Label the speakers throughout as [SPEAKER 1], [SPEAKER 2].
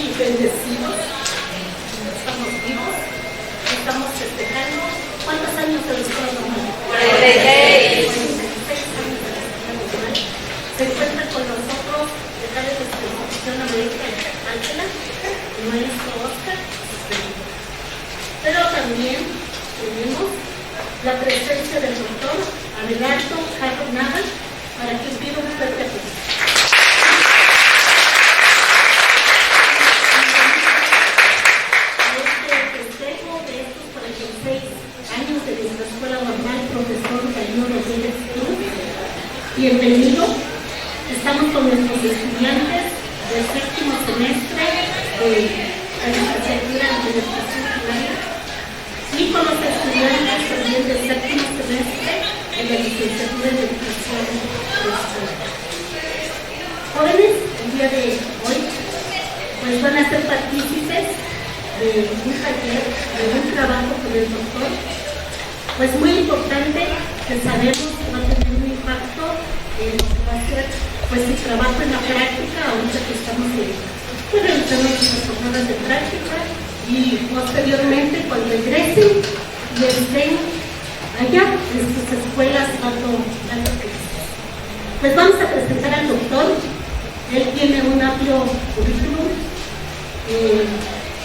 [SPEAKER 1] muy bendecidos. Estamos vivos, estamos festejando. ¿Cuántos años de la escuela normal? 46 años de la escuela normal. Se encuentra con nosotros el decano de la Institución América de Ángela, el maestro Oscar. Pero también tenemos la presencia del doctor Abelardo Jarro Nava, para quien pido un fuerte aplauso. Bienvenido. Estamos con nuestros estudiantes del séptimo semestre de la licenciatura en Administración Primaria y con los estudiantes también del séptimo semestre de la licenciatura en Educación Escolar. Jóvenes, el día de hoy pues van a ser partícipes de un taller, de un trabajo con el doctor, pues muy importante, que sabemos que va a tener un impacto en lo que va a ser pues el trabajo en la práctica, ahorita que estamos realizando nuestras jornadas de práctica y posteriormente cuando egresen y estén allá en sus escuelas dando clases. Pues vamos a presentar al doctor. Él tiene un amplio currículum,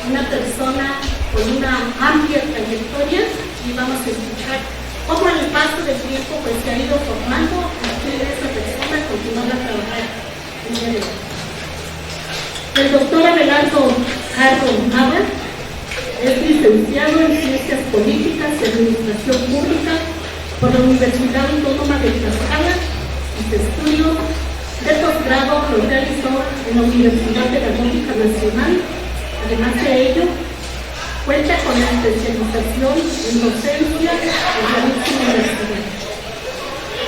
[SPEAKER 1] una persona con una amplia trayectoria, y vamos a escuchar cómo en el paso del tiempo pues se ha ido formando a que esa persona continuar a trabajar el día de hoy. El doctor Abelardo Jarro Nava es licenciado en Ciencias Políticas y Administración Pública por la Universidad Autónoma de Tlaxcala. Sus estudios de posgrado los realizó en la Universidad Pedagógica Nacional. Además de ello, cuenta con la especialización en docencia en la misma universidad.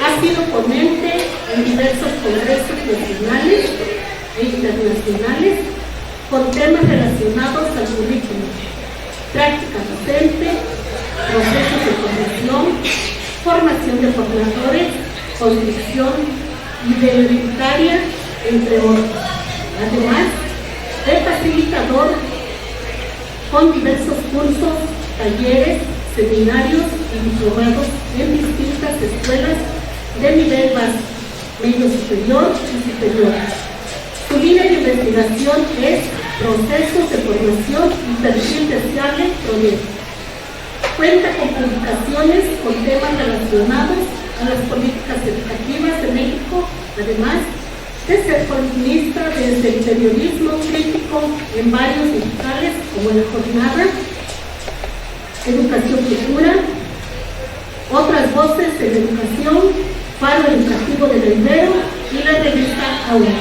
[SPEAKER 1] Ha sido ponente en diversos congresos nacionales e internacionales con temas relacionados al currículum, práctica docente, procesos de formación de formadores, construcción identitaria, entre otros. Además, es facilitador con diversos cursos, talleres, seminarios y diplomados en distintas escuelas de nivel básico, medio superior y superior. Su línea de investigación es procesos de formación y perfil deseable proyecto. Cuenta con publicaciones con temas relacionados a las políticas educativas de México, además de ser columnista desde el periodismo crítico en varios digitales como La Jornada, Educación Futura, Otras Voces en Educación, Faro Educativo de la Ibero y la revista Aula.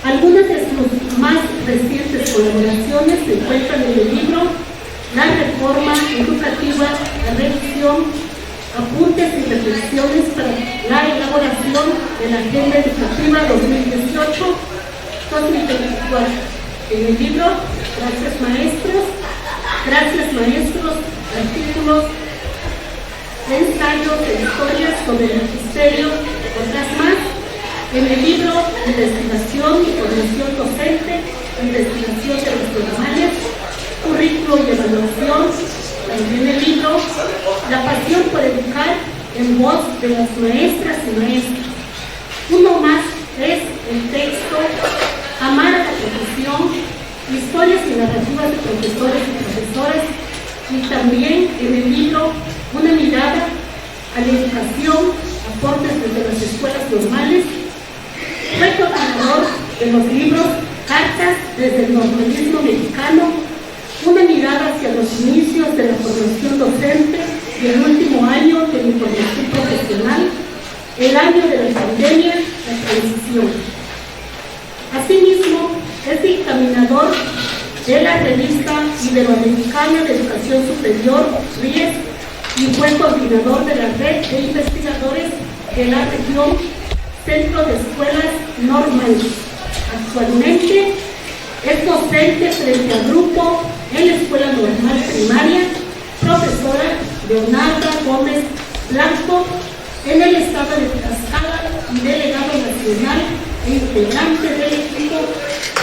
[SPEAKER 1] Algunas de sus más recientes colaboraciones se encuentran en el libro La Reforma Educativa, la revisión, apuntes y reflexiones para la elaboración de la Agenda Educativa 2018-2024. En el libro, Gracias Maestros, artículos, ensayos e historias sobre el magisterio, otras más. En el libro, Investigación y Formación Docente, Investigación de los Normales, Currículo y Evaluación. También el libro La Pasión por Educar, en voz de las maestras y maestros. Uno más es el texto Amar a la profesión, historias y narrativas de profesores y profesoras, y también en el libro Una mirada a la educación, aportes desde las escuelas normales. Fue coordinador de los libros Cartas desde el normalismo mexicano, Una mirada hacia los inicios de la formación docente y el último año de mi formación profesional, el año de la pandemia, la transición. Asimismo, es dictaminador de la Revista Iberoamericana de Educación Superior, RIES, y fue coordinador de la Red de Investigadores de la Región Centro de Escuelas Normales. Actualmente es docente frente al grupo en la Escuela Normal Primaria, profesora Leonarda Gómez Blanco, en el estado de Tlaxcala y delegado nacional e integrante del equipo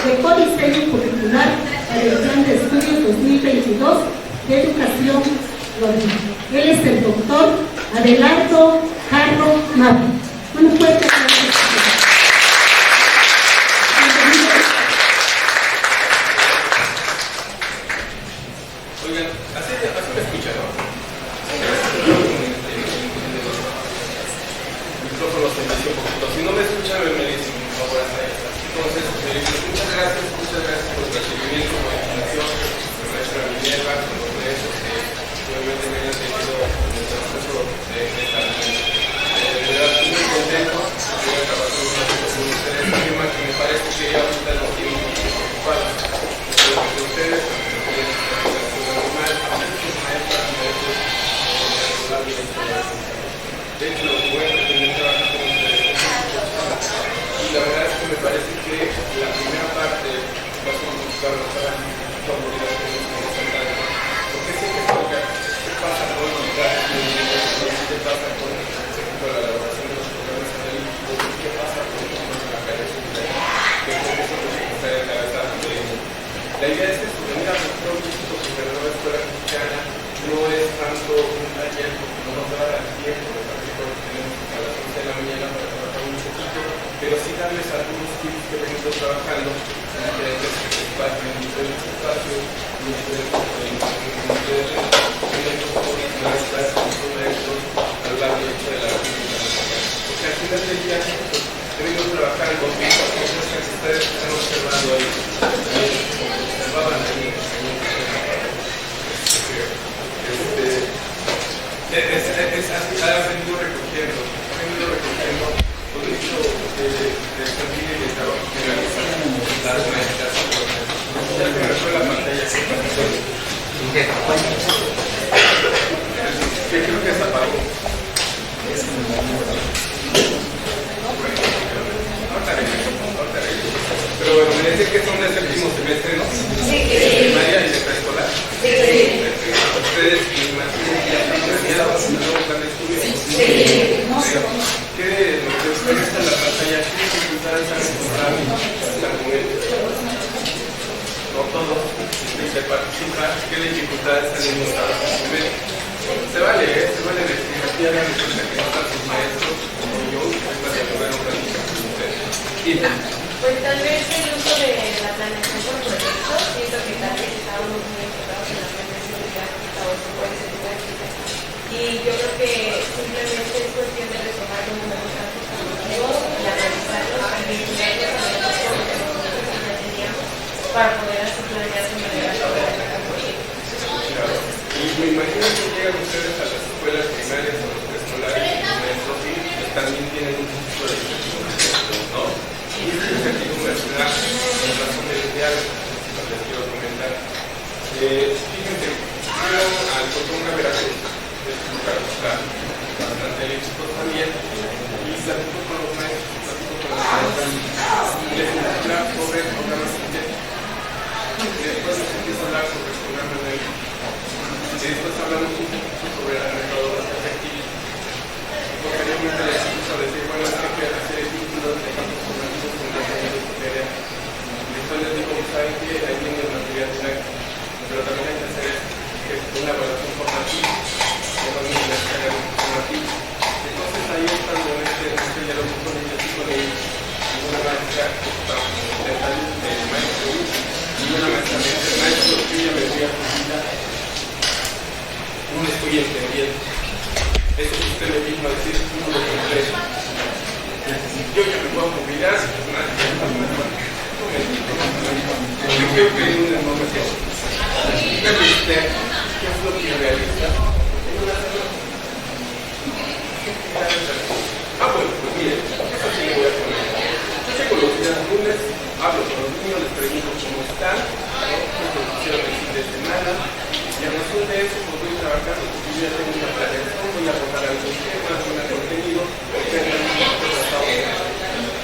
[SPEAKER 1] de codiseño curricular para el Plan de Estudios 2022 de Educación Lorena. Él es el doctor Adelardo Carro Navi. Bueno, fuerte aplauso.
[SPEAKER 2] Oigan, así me escucha, ¿no? El micrófono se me hace un poquito. Si no me escuchan, me dicen, por favor, hasta ahí. Entonces, muchas gracias por el recibimiento, por la invitación, por nuestra Minerva, por los maestros que obviamente me hayan tenido en el proceso de esta reunión. De verdad, estoy muy contento de trabajar con ustedes. Un tema que me parece que ya ahorita lo tienen preocupados. De ustedes, de hecho, lo que voy a pretender trabajar con ustedes y la verdad es que me parece que la primera parte va a buscar para favorecer porque siempre toca qué pasa con los qué pasa con la elaboración de los programas analíticos, qué pasa con la carencia que con eso está en la cabeza la idea es que estudiar la Instituto Superior de Escuela Mexicana no es tanto un taller porque no nos va a dar tiempo, me parece que tenemos a las 11 de la mañana para trabajar un poquito, pero sí darles algunos tips que venimos trabajando en diferentes espacios, maestras, maestros, a lo largo de la comunidad. Porque al final del día venimos trabajando con cosas que ustedes están observando ahí, observaban ahí. Ha venido recogiendo todo esto de servir y de trabajo que realizan las maestras. Ya que me fue la pantalla que creo que se apagó. Ahorita regreso. Pero bueno, me dice que son de séptimo semestre, ¿no? Sí. De primaria y de preescolar. Sí. Ustedes me imagino que ya están planeados en el nuevo plan de estudios. Sí. ¿Qué lo que ustedes está en la pantalla? ¿Qué dificultades han encontrado hasta el momento? No todos, se participan. ¿Qué dificultades han encontrado hasta el momento? Se vale decir, aquí hagan de cuenta que no están sus maestros, como yo, para que puedan platicar con ustedes.
[SPEAKER 3] Pues tal vez el uso de la planeación por proyectos, siento que tal vez estábamos muy enfocados en la planeación de o se puede ser y yo creo que simplemente es cuestión de retomar los números administrativos y analizarlos y vincularlos a los proyectos que ya teníamos para poder así planear de manera correcta.
[SPEAKER 2] Claro. Y me imagino que llegan ustedes a las escuelas primarias o los preescolares y los maestros y también tienen un tipo de incertidumbre, ¿no? Y esa incertidumbre se da en razón del diálogo, les quiero comentar. Fíjense, fueron al Cotonga Veracruz, es un lugar que está bastante éxito también, y platico con los maestros, les hablar sobre programas sintéticos. Después les empiezo a hablar sobre el programa analítico. Después hablamos un poquito sobre la metodología efectiva. Posteriormente les empiezo a decir, bueno, es que hay que hacer vínculos de campos formativos con contenidos de tarea. Después les digo, ¿saben qué? Ahí viene el material didáctico, pero también hay que hacer una evaluación formativa, que no es una formativa. Entonces ahí estando en este diálogo con ellos y con ellos, una maestra del maestro y una maestra del maestro que ella me voy a jubilar. No le estoy entendiendo. Eso que usted me dijo a decir, no lo comprendo. Yo ya me voy a jubilar, yo quiero pedir un enorme gesto. Dígame usted, ¿qué es lo que realiza? Bueno, pues mire, eso sí le voy a poner. Yo llego los días lunes, hablo con los niños, les pregunto cómo están, cómo hicieron el fin de semana, y a razón de eso pues voy trabajando, porque yo ya tengo una planeación, voy a tocar algún tema, algún contenido, porque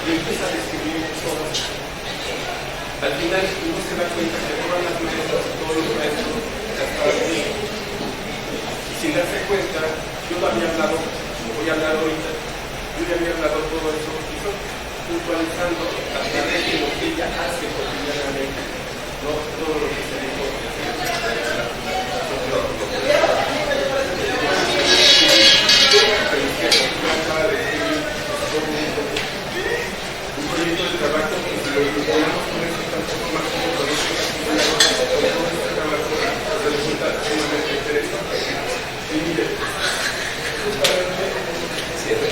[SPEAKER 2] y empieza a describir todo. Al final uno se da cuenta que todas las maestras, todos los maestros estaban bien. Y sin darse cuenta, yo lo había hablado, como voy a hablar ahorita, yo ya había hablado todo eso, y puntualizando a través de lo que ella hace cotidianamente, no todo lo que se dijo un proyecto de trabajo que si lo vinculamos con esto tampoco más como con esto trabajo resulta sumamente interesante. Y mire, justamente cierre.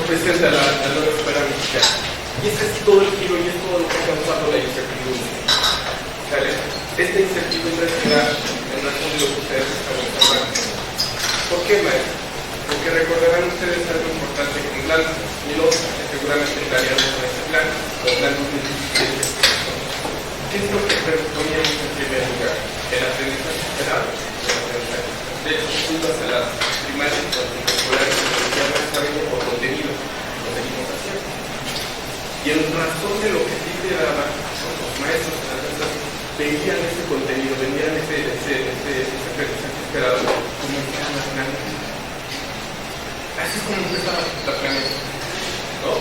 [SPEAKER 2] Presenta la nueva escuela mexicana. Y ese es todo el giro y es todo lo que ha causado la incertidumbre. ¿Sale? Esta incertidumbre se da en razón de lo que ustedes están observando. ¿Por qué, maestro? Porque recordarán ustedes algo importante con plan 2008, que seguramente entraríamos en este plan, o plan 2017. ¿Qué es lo que proponíamos en primer lugar? El aprendizaje esperado. De hecho, junto a la primaria y escolar se llama desarrollo por contenido, lo seguimos haciendo. Y en razón de lo que sí se daba, los maestros en las mesas veían ese contenido, veían ese aprendizaje esperado como empezaba la planeación. Así es como empezaba la planeación, ¿no?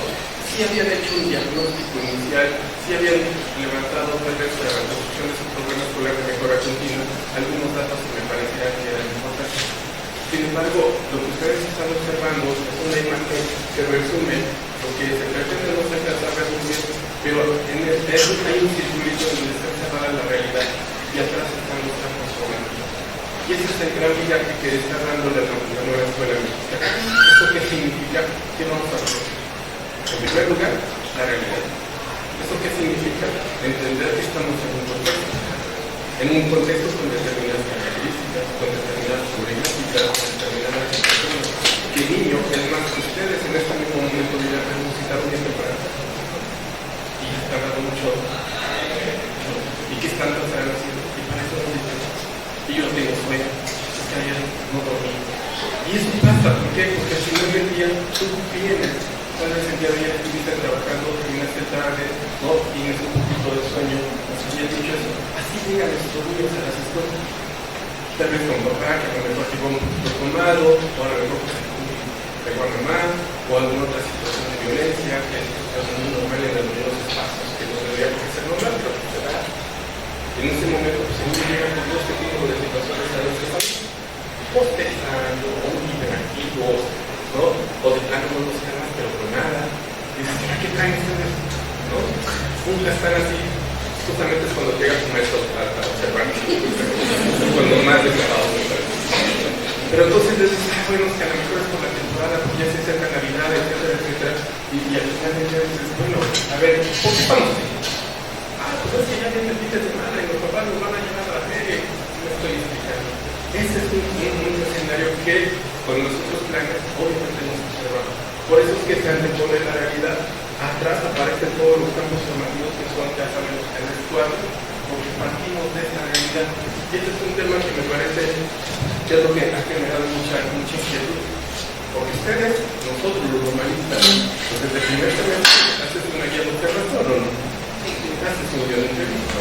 [SPEAKER 2] Sí habían hecho un diagnóstico inicial, sí habían levantado tal vez para la construcción de su programa escolar de mejora continua algunos datos que me parecían que eran importantes. Sin embargo, lo que ustedes están observando es una imagen que resume lo que se pretende no se alcanza a resumir, pero en eso hay un circulito donde está encerrada la realidad y atrás están los campos jóvenes. Y ese es el gran viaje que está dando la nueva escuela mexicana. ¿Esto qué significa? ¿Qué vamos a hacer? En primer lugar, la realidad. ¿Eso qué significa? Entender que estamos en un contexto con determinadas características, con determinadas problemáticas, con determinadas situaciones. Que el niño, es más, ustedes en este mismo momento ya necesitaron bien preparados. Y ya están dando mucho. ¿Y qué están haciendo? Y para eso necesitan. Y yo tengo sueño, es que ayer no dormí. Y eso pasa, ¿por qué? Porque al final del día tú vienes. Tal vez el día de ayer estuviste trabajando, terminaste tarde, ¿no? Tienes un poquito de sueño, nos habían dicho eso. Así llegan nuestros niños a las escuelas. Tal vez con papá, que a lo mejor llegó un poquito tomado, o a lo mejor pegó a mamá, o alguna otra situación de violencia, que es muy normal en algunos espacios, que no debería ser normal, pero que se da. En ese momento, pues el niño llega con todo este tipo de situaciones a veces postergando, o muy hiperactivos, ¿no? O de plano no nos calman, pero con nada. Y dices, ¿para qué traen ustedes? ¿No? Nunca están así. Justamente es cuando llega su maestro a observar. Cuando más desgrabados me parece. Pero entonces dices, bueno, que a lo mejor es por la temporada, porque ya se acerca Navidad, etcétera, etcétera. Y al final del día dices, bueno, a ver, ¿por qué estamos así? Pues es que ya viene el fin de semana y los papás nos van a llevar a la feria. Me estoy explicando. Ese es un escenario que con nosotros planes obviamente nos observamos. Por eso es que se antepone la realidad. Atrás aparecen todos los campos formativos que son, ya saben, en el cuadro, porque partimos de esa realidad. Y este es un tema que me parece que es lo que ha generado mucha inquietud. Porque ustedes, nosotros los normalistas, pues desde el primer semestre haces una guía de observación, ¿o no? Haces un guía de entrevista.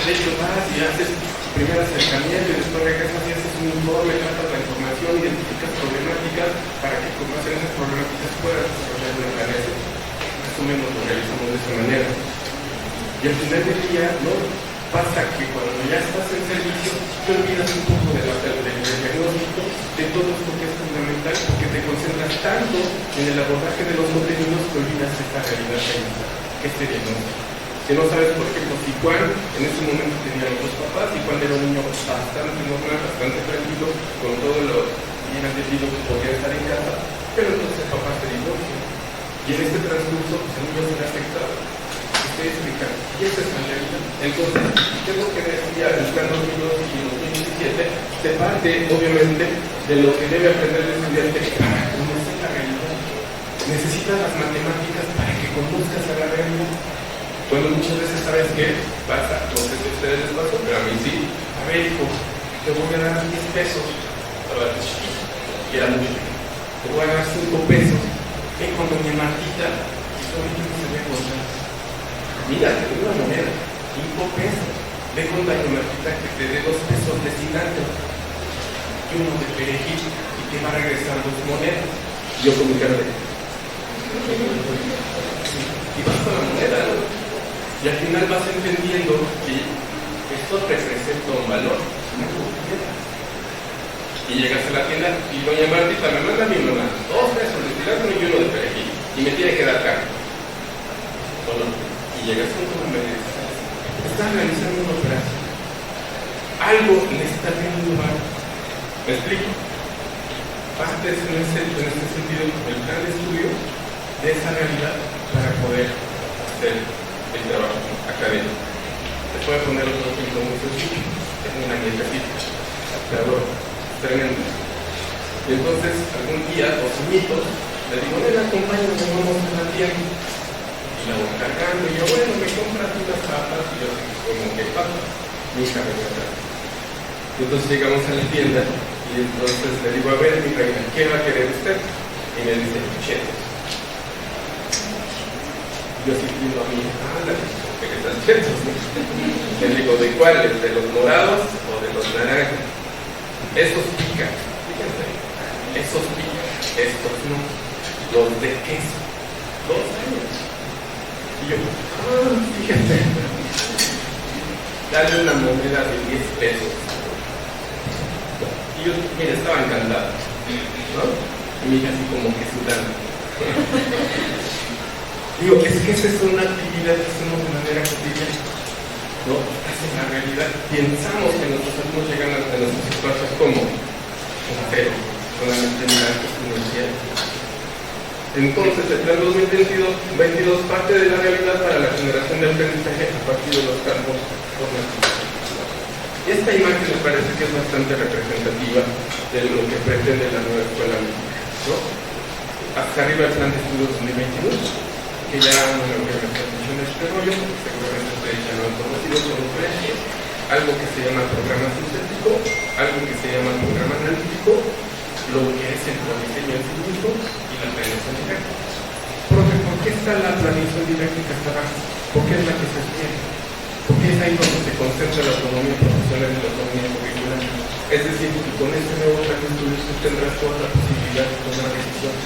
[SPEAKER 2] De hecho vas y haces tu primer acercamiento y después regresas y haces un informe, tratas la información, identificas problemáticas para que con base en esas problemáticas puedas desarrollar una planeación. Más o menos lo realizamos de esa manera. Y al final del día, ¿no? Pasa que cuando ya estás en servicio, te olvidas un poco del diagnóstico, de todo esto que es fundamental, porque te concentras tanto en el abordaje de los contenidos que olvidas esta realidad que este diagnóstico. Que no sabes, por ejemplo, si Juan en ese momento tenía los dos papás y Juan era un niño bastante normal, bastante tranquilo, con todo lo bien atendido que podía estar en casa, pero entonces el papá se divorcia. Y en este transcurso, pues el niño se ve afectado. Estoy explicando. Y esa es la realidad. Entonces, ¿qué es lo que decía el plan 2002 y 2017? 17, se parte obviamente de lo que debe aprender el estudiante para conocer la realidad. Necesitas las matemáticas para que conozcas a la realidad. Bueno, muchas veces, ¿sabes qué pasa? No sé si a ustedes les pasó, pero a mí sí. A ver, hijo, te voy a dar 10 pesos. Ahora te chiquito, y era mucho. Te voy a dar 5 pesos. Ven con doña Martita, y ahorita no se ve cosas. Mira, te doy una moneda, 5 pesos. Ve con doña Martita que te dé 2 pesos de cilantro y uno de perejil y te va a regresar 2 monedas. Yo con mi cara de... Y vas con la moneda, ¿no? Y al final vas entendiendo que esto representa un valor. Y llegas a la tienda y doña Martita me manda a mi mamá 2 pesos de cilantro y uno de perejil y me tiene que dar carne. ¿O no? Y llegas con tu mamá y dices, estás realizando una operación. Algo le está teniendo mal. ¿Me explico? Partes en ese sentido el plan de estudio de esa realidad para poder hacer el trabajo académico. Te puedo poner otro ejemplo muy sencillo. Tengo una nietecita, pero tremendo. Y entonces, algún día, 2 añitos, le digo, ven, acompáñame, vamos a la tienda. Y la voy cargando, y yo, bueno, me compras unas papas, y yo, como que pasa, mi hija me va a dar. Y entonces llegamos a la tienda, y entonces le digo, a ver, mi reina, ¿qué va a querer usted? Y me dice, chetos. Yo sí pido a mí, ándale, ¿qué están chetos? Le digo, ¿de cuáles? ¿De los morados o de los naranjas? Esos pican, fíjense, esos pican, estos no, los de queso, 2 años. Y yo, fíjate, dale una moneda de 10 pesos. Y yo, mira, estaba encantado, ¿no? Y mi hija así como que sudando. Digo, es que esa es una actividad que hacemos de manera cotidiana, ¿no? Estás en la realidad. Pensamos que nuestros alumnos llegan a nuestros espacios como cero, con la mentalidad exponencial. Entonces, el plan 2022 parte de la realidad para la generación de aprendizaje a partir de los campos formativos. Esta imagen me parece que es bastante representativa de lo que pretende la nueva escuela mexicana, ¿no? Hasta arriba el plan de estudios 2022, que ya no me voy a meter mucho en este rollo, porque seguramente ustedes ya lo han conocido con referencias, algo que se llama programa sintético, algo que se llama programa analítico, lo que es el diseño en sí mismo y la planeación didáctica. Profe, ¿por qué está la planeación didáctica hasta abajo? ¿Por qué es la que se tiene? Porque es ahí donde se concentra la autonomía profesional y la autonomía curricular. Es decir, que con este nuevo plan de estudios tú tendrás toda la posibilidad de tomar decisiones.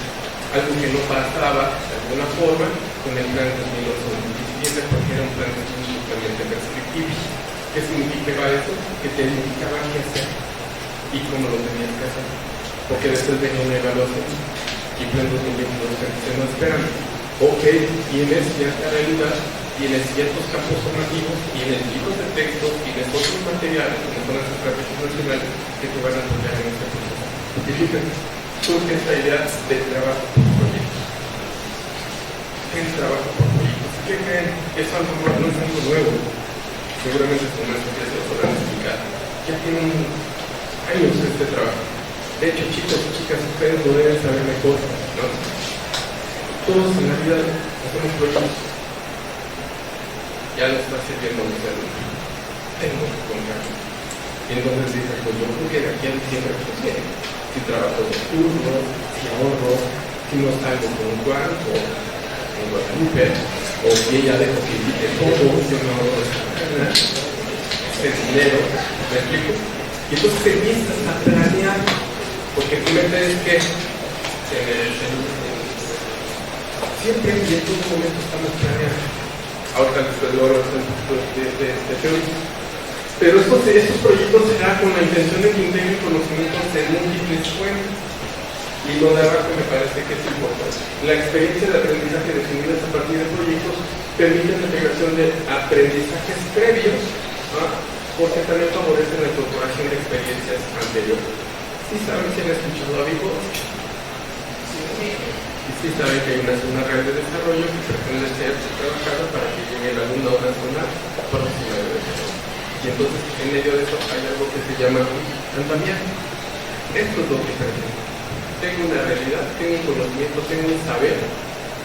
[SPEAKER 2] Algo que no pasaba de alguna forma con el plan de 2017, porque era un plan de estudios totalmente restrictivo. ¿Qué significaba eso? Que te indicaba qué hacer y cómo lo tenías que hacer. Porque después venía una evaluación y plan 2022 te dice, no, espérame, ok, tienes cierta realidad, tienes ciertos campos formativos, tienes libros de texto, tienes otros materiales, como son las estrategias nacionales que te van a apoyar en este proceso. Y fíjense, surge esta idea de trabajo por proyectos. ¿Qué es trabajo por proyectos? ¿Qué creen? Eso no es algo nuevo. Seguramente sus maestros ya se lo podrán explicar. Ya tienen años este trabajo. De hecho, chicos y chicas, ustedes lo deben saber mejor, ¿no? Todos en la vida hacemos proyectos. Ya lo está sirviendo mi salud. Tengo que comprar. Y entonces dices, pues yo creo que de aquí a diciembre, pues bien, si trabajo de turno, si ahorro, si no salgo con Juan o con Guadalupe, o si ella dejo que invite todo, si no ahorro esta mañana, ese dinero, ¿me explico? Y entonces empiezas a planear, porque tu meta es que siempre y en todo momento estamos planeando. Ahorita les doy un poquito de teoría. Pero estos proyectos se dan con la intención de que integren conocimientos en múltiples fuentes. Y lo de abajo me parece que es importante. La experiencia de aprendizaje definida a partir de proyectos permite la integración de aprendizajes previos, ¿no? Porque también favorecen la incorporación de experiencias anteriores. ¿Sí saben si han escuchado a Vigo? Y sí saben que hay una zona real de desarrollo que pretende ser trabajada para que llegue a la alumno a una zona próxima de desarrollo. Y entonces en medio de eso hay algo que se llama andamiaje. Esto es lo que pretendo. Tengo una realidad, tengo un conocimiento, tengo un saber,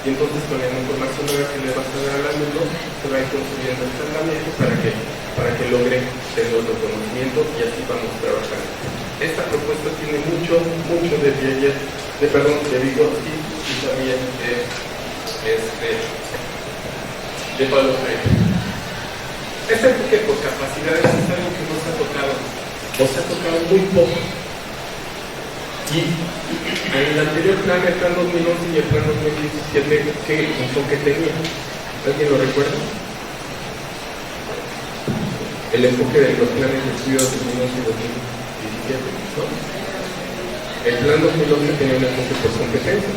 [SPEAKER 2] y entonces con la información nueva que le vas a dar al alumno se va a ir construyendo este andamiaje para que logre tener otro conocimiento, y así vamos trabajando. Esta propuesta tiene mucho de Vygotsky y también de Paulo Freire. Este enfoque por capacidades es algo que nos ha tocado muy poco. Y en el anterior plan, el plan 2011 y el plan 2017, ¿qué enfoque tenía? ¿Alguien lo recuerda? El enfoque de los planes de estudio 2011 y 2017, ¿no? El plan 2011 tenía un enfoque por competencia,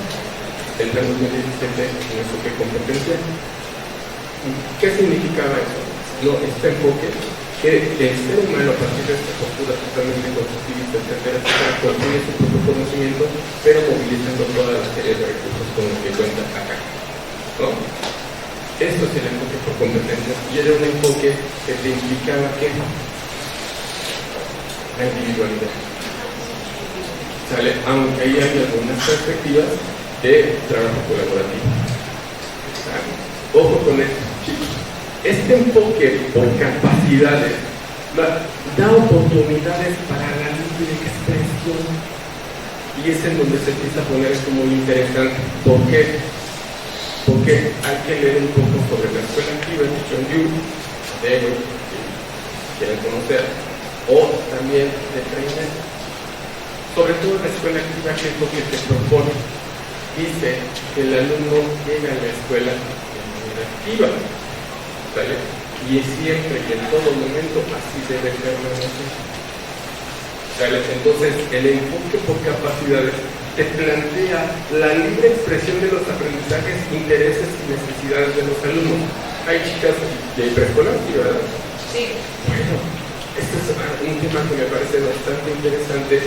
[SPEAKER 2] el plan 2017 un enfoque competencial. ¿Qué significaba eso? No, este enfoque que el ser humano a partir de esta postura totalmente constructivista, etcétera, construye su propio conocimiento, pero movilizando toda la serie de recursos con los que cuenta acá, ¿no? Esto es el enfoque por competencias, y era un enfoque que te implicaba que la individualidad, ¿sale? Aunque ahí hay algunas perspectivas de trabajo colaborativo, ¿sale? Ojo con esto, chicos. Este enfoque por capacidades da oportunidades para la libre expresión, y es en donde se empieza a poner esto muy interesante. ¿Por qué? Porque hay que leer un poco sobre la escuela activa de John Dewey, de ellos, si quieren conocer, o también de Freire. Sobre todo la escuela activa, que es lo que se propone. Dice que el alumno llega a la escuela de manera activa, ¿sale? Y es siempre y en todo momento así debe permanecer, ¿sale? Entonces el enfoque por capacidades te plantea la libre expresión de los aprendizajes, intereses y necesidades de los alumnos. Hay chicas de preescolar, ¿sí, verdad?
[SPEAKER 3] Sí.
[SPEAKER 2] Bueno, este es un tema que me parece bastante interesante.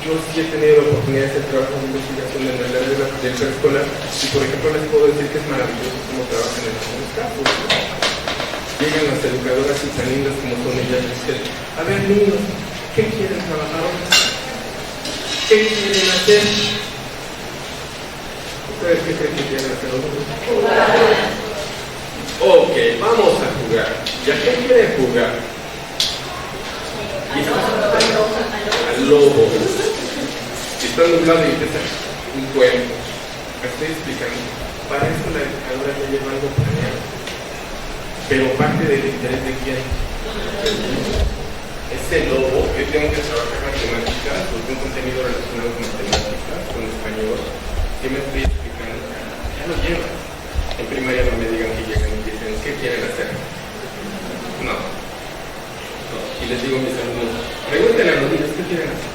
[SPEAKER 2] Yo sí he tenido la oportunidad de hacer trabajo de investigación en el área del preescolar, y por ejemplo les puedo decir que es maravilloso cómo trabajan en algunos casos, ¿no? Llegan las educadoras y tan lindas como son ellas y dicen: a ver, niños, ¿qué quieren trabajar hoy? ¿Qué quieren hacer? ¿Ustedes qué creen que quieren hacer hoy?
[SPEAKER 3] Jugar.
[SPEAKER 2] Ok, vamos a jugar. ¿Y a qué quieren jugar? Al lobo. Si está nublado y empieza un cuento, me estoy explicando. Para eso la educadora ya lleva algo planeado. Pero parte del interés de quién? Ese lobo, yo tengo que trabajar matemáticas, porque un contenido relacionado con matemáticas, con español, ¿qué me estoy explicando? Ya lo llevas. En primaria no me digan que llegan y dicen: ¿qué quieren hacer? No. Y les digo a mis alumnos: pregúntenle a los niños qué quieren hacer.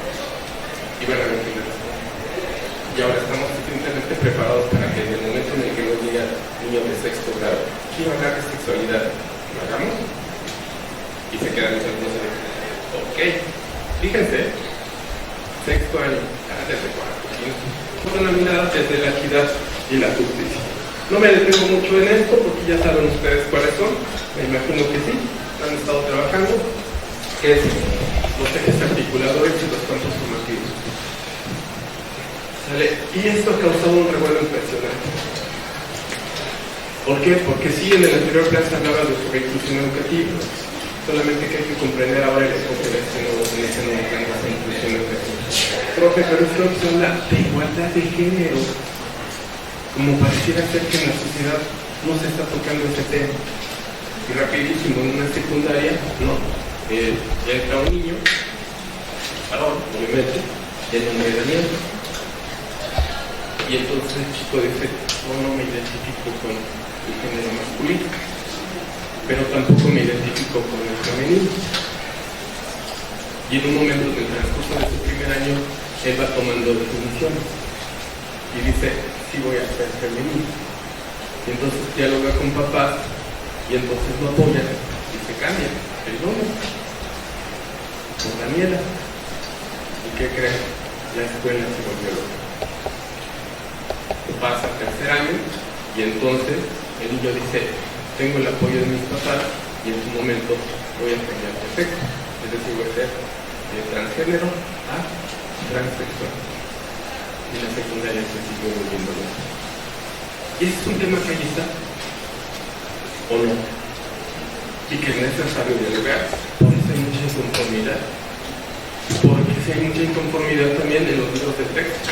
[SPEAKER 2] Y van a ver qué les responden. Y ahora estamos suficientemente preparados para que en el momento en el que nos diga niño de sexto grado: quiero hablar de sexualidad, ¿lo hagamos? Y se quedan mis alumnos de: ok. Fíjense, sexto año, desde cuarto, quinto, con una mirada desde la equidad y la justicia. No me detengo mucho en esto porque ya saben ustedes cuáles son, me imagino que sí, han estado trabajando, que es los ejes articuladores y los campos formativos. ¿Sale? Y esto ha causado un revuelo impresionante. ¿Por qué? Porque sí, en el anterior plan se hablaba de sobre inclusión educativa, solamente que hay que comprender ahora el enfoque de este nuevo plan de inclusión educativa. Profe, pero es que se habla de igualdad de género, como pareciera ser que en la sociedad no se está tocando ese tema. Y rapidísimo, en una secundaria, ¿no? Entra un niño, varón, obviamente, en un medallero. Y entonces el chico dice: no me identifico con el género masculino, pero tampoco me identifico con el femenino. Y en un momento del transcurso de su primer año, él va tomando definiciones y dice: sí, voy a ser femenino. Y entonces dialoga con papás, y entonces lo apoyan y se cambia el nombre por Daniela. ¿Y qué creen? La escuela se volvió loca. Pasa tercer año, y entonces el niño dice: tengo el apoyo de mis papás, y en su momento voy a cambiar de sexo, es decir, voy a ser de transgénero a transexual. Y la secundaria se sigue volviendo loco. ¿Y ese es un tema que ahí está? ¿O no? Y que es necesario dialogar. Por eso hay mucha inconformidad. Porque si hay mucha inconformidad también en los libros de texto.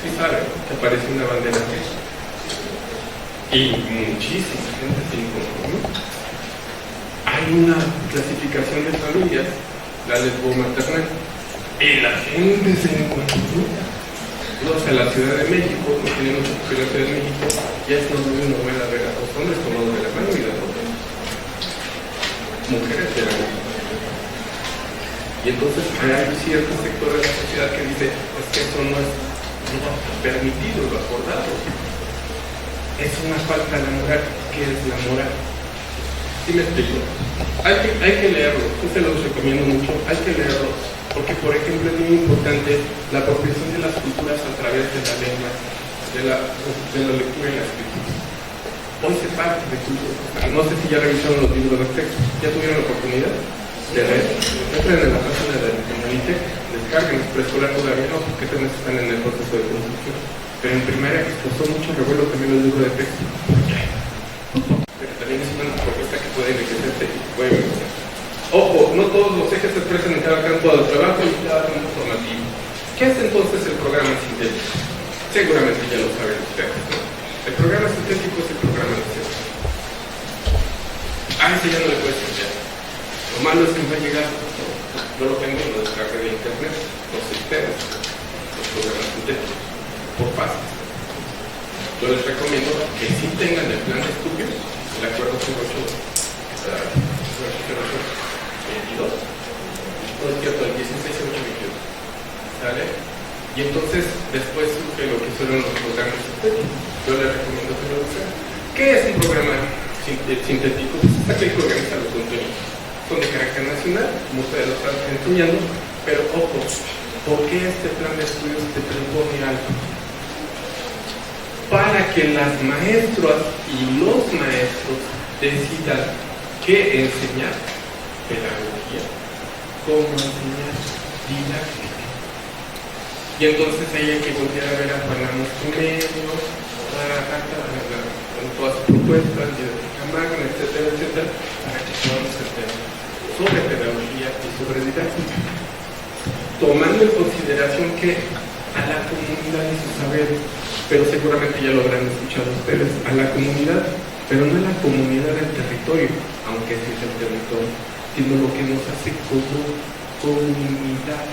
[SPEAKER 2] Sí saben que aparece una bandera G. Y muchísima gente se inconforma. Hay una clasificación de familias, la lesbo-maternal, y la gente se inconforma. Vamos a la Ciudad de México, no tiene mucho que la Ciudad de México, ya es novela ver a los hombres tomados de la mano y las otras mujeres de la mano. Y entonces hay cierto sector de la sociedad que dice, es que eso no está permitido, lo acordado. Es una falta de la moral. ¿Qué es la moral? ¿Sí me explico? Hay que leerlo, yo se los recomiendo mucho, hay que leerlo, porque por ejemplo es muy importante la apropiación de las culturas a través de la lengua, de la lectura y la escritura. Hoy se parte de cultura. No sé si ya revisaron los libros de texto, ¿ya tuvieron la oportunidad de leer? Entren en la página de Monolite, descarguen preescolar todavía no, porque también están en el proceso de construcción. Pero en primaria causó mucho revuelo también los libros de texto. Pero también es una propuesta que puede enriquecerse y puede mejorar. Ojo, no todos los ejes se expresan en cada campo del trabajo y cada campo formativo. ¿Qué es entonces el programa sintético? Seguramente ya lo saben ustedes, ¿no? El programa sintético es el programa de texto. Ese ya no le puedes cambiar. Lo malo es que va a llegar, yo lo tengo, lo descargué de internet, los sistemas, los programas sintéticos, por fases. Yo les recomiendo que sí tengan el plan de estudio, el acuerdo 08-22, no es cierto, el 16-08-22, ¿sale? Y entonces después surge lo que son los programas sintéticos. Yo les recomiendo que lo usen. ¿Qué es un programa sintético? Es aquel que organiza los contenidos. Son de carácter nacional, como ustedes lo están enseñando, pero ojo, ¿por qué este plan de estudios te propone algo? Para que las maestras y los maestros decidan qué enseñar, pedagogía, cómo enseñar, didáctica. Y entonces ahí hay que volver a ver a Juana Medio, con todas sus propuestas, didáctica magna, etcétera, etcétera, para que podamos hacer sobre pedagogía y sobre didáctica, tomando en consideración que a la comunidad y sus saberes, pero seguramente ya lo habrán escuchado ustedes, a la comunidad, pero no a la comunidad del territorio, aunque sí es el territorio, sino lo que nos hace como comunidad,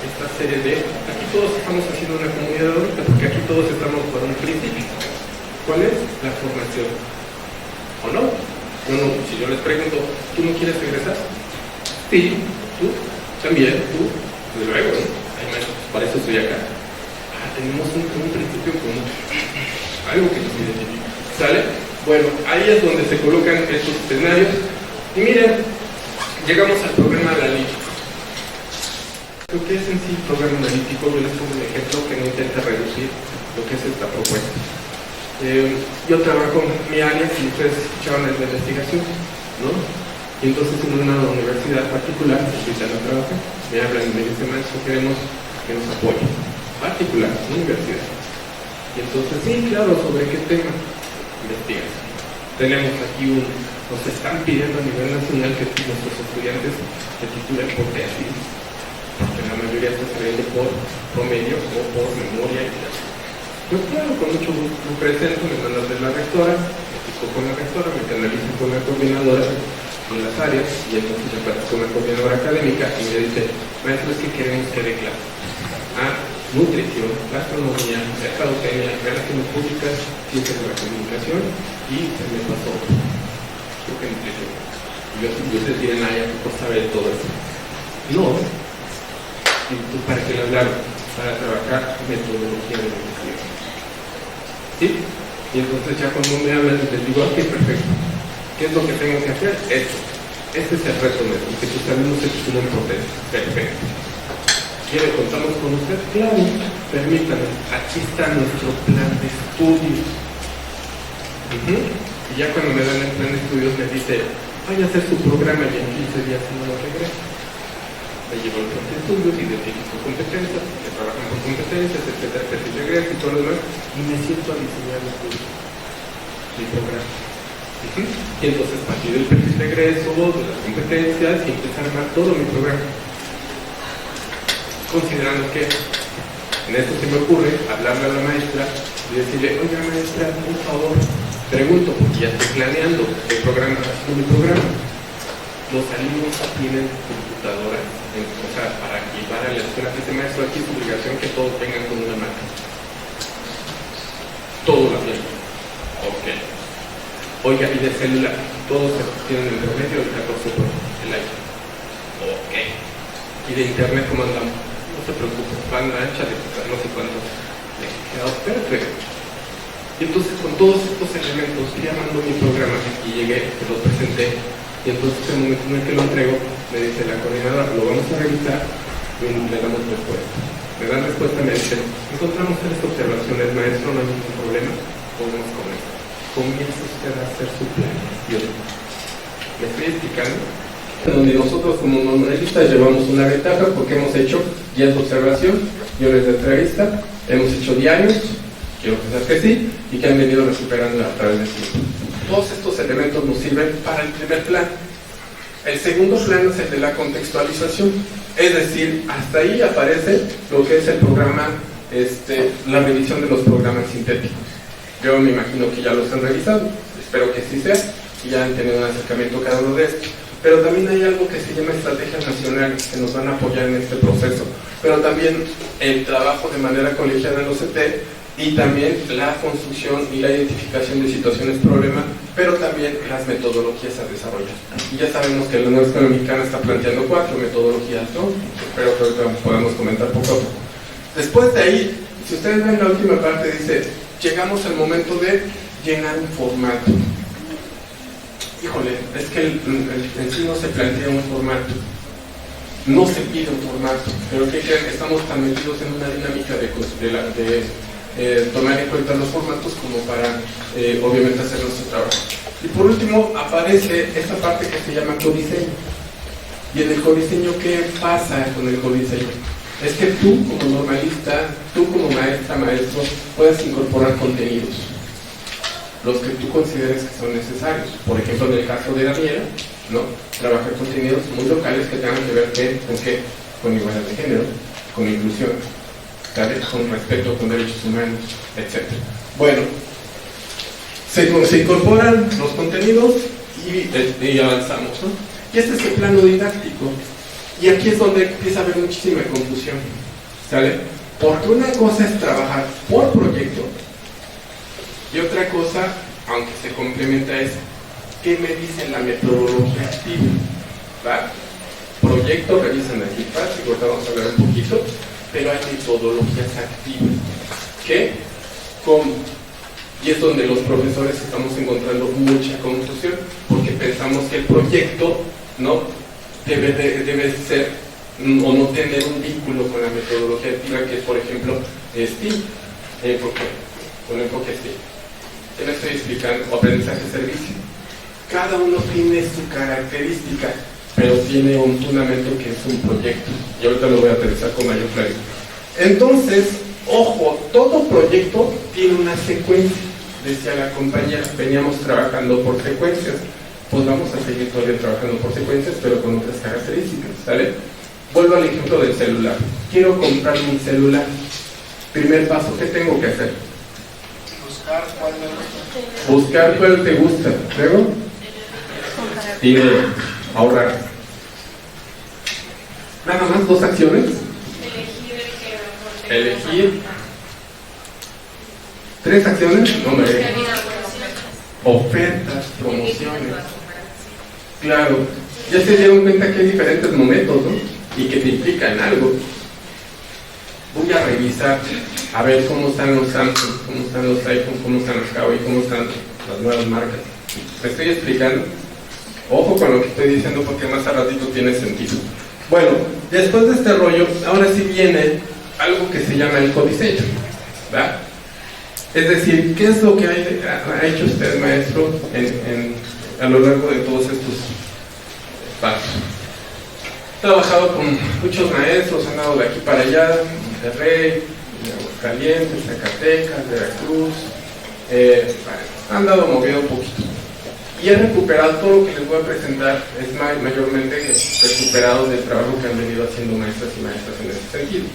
[SPEAKER 2] esta serie de, aquí todos estamos haciendo una comunidad ahorita, porque aquí todos estamos por un principio. ¿Cuál es? La formación. ¿O no? No, si yo les pregunto, ¿tú no quieres regresar? Sí, tú, también, tú, desde luego, ¿no? Ay, maestro, para eso estoy acá. Tenemos un principio común, algo que nos identifica, ¿sale? Bueno, ahí es donde se colocan estos escenarios, y miren, llegamos al programa analítico. Lo que es en sí el programa analítico, yo les pongo un ejemplo que no intenta reducir lo que es esta propuesta. Yo trabajo en mi área, y ustedes escuchaban en la investigación, ¿no? Y entonces en una universidad particular, que invitan a trabajar, me hablan y me dicen, maestro, queremos que nos apoyen. Particular, universidad. Y entonces, sí, claro, ¿sobre qué tema? Investigación. Tenemos aquí nos están pidiendo a nivel nacional que nuestros estudiantes se titulen por tesis, porque la mayoría está saliendo por promedio o por memoria. Pues claro, con mucho gusto me presento, me mandan de la rectora, me explico con la rectora, me canalizo con la coordinadora en las áreas, y entonces yo platico con la coordinadora académica y me dice, maestro, es que queremos que dé clase. Nutrición, gastronomía, mercadotecnia, relaciones públicas, ciencias de la comunicación, y se me pasó, creo que nutrición. Y ustedes dirán, ya tú sabes todo eso. No, y tú para qué le hablaron, para trabajar metodología de investigación. ¿Sí? Y entonces ya cuando me hablan, les digo, ok, perfecto. ¿Qué es lo que tengo que hacer? Esto. Este es el reto, que tus alumnos se titulen por tesis. Perfecto. ¿Quiere contamos con usted? Claro, permítame, aquí está nuestro plan de estudios. Y ya cuando me dan el plan de estudios me dice, vaya a hacer su programa y en 15 días no lo regresa. Le llevo el plan de estudios, identifico competencias, que trabajan por competencias, etcétera, perfil de egreso y todo lo demás, y me siento a diseñar mi programa. Y entonces partir del perfil de egreso, de las competencias, y empezar a armar todo mi programa. Considerando que en esto se me ocurre hablarle a la maestra y decirle, oiga maestra, por favor, pregunto, porque ya estoy planeando el programa, haciendo mi programa. Los alumnos tienen computadoras, o sea, para llevar a la escuela, que este maestro aquí es obligación que todos vengan con una máquina. Todos la tienen. Ok. Oiga, y de celular, todos tienen el promedio del 14 por el iPhone. Ok. Y de internet, ¿cómo andamos? No se preocupe, banda ancha de no sé cuánto. Le he quedado perfecto. Y entonces con todos estos elementos fui armando mi programa y llegué, te lo presenté. Y entonces en el momento en el que lo entrego, me dice la coordinadora, lo vamos a revisar y le damos respuesta. Me dan respuesta y me dicen, encontramos tres observaciones, maestro, no hay ningún problema, podemos comenzar. Comienza usted a hacer su planeación. ¿Me estoy explicando? Donde nosotros como normalistas llevamos una ventaja porque hemos hecho guías de observación, guiones de entrevista, hemos hecho diarios, quiero pensar que sí, y que han venido recuperando a través del tiempo. Todos estos elementos nos sirven para el primer plan. El segundo plan es el de la contextualización, es decir, hasta ahí aparece lo que es el programa, la revisión de los programas sintéticos. Yo me imagino que ya los han revisado, espero que así sea, y ya han tenido un acercamiento cada uno de estos. Pero también hay algo que se llama estrategias nacionales que nos van a apoyar en este proceso, pero también el trabajo de manera colegiada en los CT y también la construcción y la identificación de situaciones problema, pero también las metodologías a desarrollar. Y ya sabemos que la Nueva Escuela Mexicana está planteando 4 metodologías, ¿no? Espero que ahorita podamos comentar poco a poco. Después de ahí, si ustedes ven la última parte, dice, llegamos al momento de llenar un formato. Híjole, es que en sí no se plantea un formato, no se pide un formato, pero ¿qué creen? Estamos tan metidos en una dinámica de tomar en cuenta los formatos como para, obviamente, hacer nuestro trabajo. Y por último, aparece esta parte que se llama codiseño. Y en el codiseño, ¿qué pasa con el codiseño? Es que tú, como normalista, tú como maestra, maestro, puedes incorporar contenidos, los que tú consideres que son necesarios. Por ejemplo, en el caso de Daniela, ¿no? Trabajar contenidos muy locales que tengan que ver con qué, con igualdad de género, con inclusión, ¿sabes? Con respeto, con derechos humanos, etc. Bueno, se incorporan los contenidos y avanzamos, ¿no? Y este es el plano didáctico. Y aquí es donde empieza a haber muchísima confusión, ¿sale? Porque una cosa es trabajar por proyecto y otra cosa, aunque se complementa, es ¿qué me dice la metodología activa? ¿Va? Proyecto, revisan aquí fácil, ahorita vamos a hablar un poquito, pero hay metodologías activas. ¿Qué? ¿Cómo? Y es donde los profesores estamos encontrando mucha confusión, porque pensamos que el proyecto, ¿no?, debe ser o no tener un vínculo con la metodología activa, que es, por ejemplo, STEAM, con enfoque STEAM. ¿Qué me estoy explicando? O aprendizaje-servicio. Cada uno tiene su característica, pero tiene un fundamento que es un proyecto. Y ahorita lo voy a aterrizar con mayor claridad. Entonces, ojo, todo proyecto tiene una secuencia. Decía la compañera, veníamos trabajando por secuencias. Pues vamos a seguir todavía trabajando por secuencias, pero con otras características, ¿sale? Vuelvo al ejemplo del celular. Quiero comprar un celular. Primer paso, ¿qué tengo que hacer? Buscar cuál te gusta. Luego, dinero, ahorrar. Nada más 2 acciones. Elegir. 3 acciones. No me ofertas, promociones. Claro, ya se dieron cuenta que hay diferentes momentos, ¿no? Y que te implican algo. Voy a revisar, a ver cómo están los Samsung, cómo están los iPhone, cómo están los Huawei, cómo están las nuevas marcas. ¿Me estoy explicando? Ojo con lo que estoy diciendo porque más a ratito tiene sentido. Bueno, después de este rollo, ahora sí viene algo que se llama el codiseño, ¿verdad? Es decir, ¿qué es lo que ha hecho usted, maestro, a lo largo de todos estos pasos. He trabajado con muchos maestros, han dado de aquí para allá, Monterrey, Aguascalientes, Zacatecas, Veracruz, han dado movido un poquito. Y he recuperado todo lo que les voy a presentar, es mayormente recuperado del trabajo que han venido haciendo maestras y maestras en ese sentido.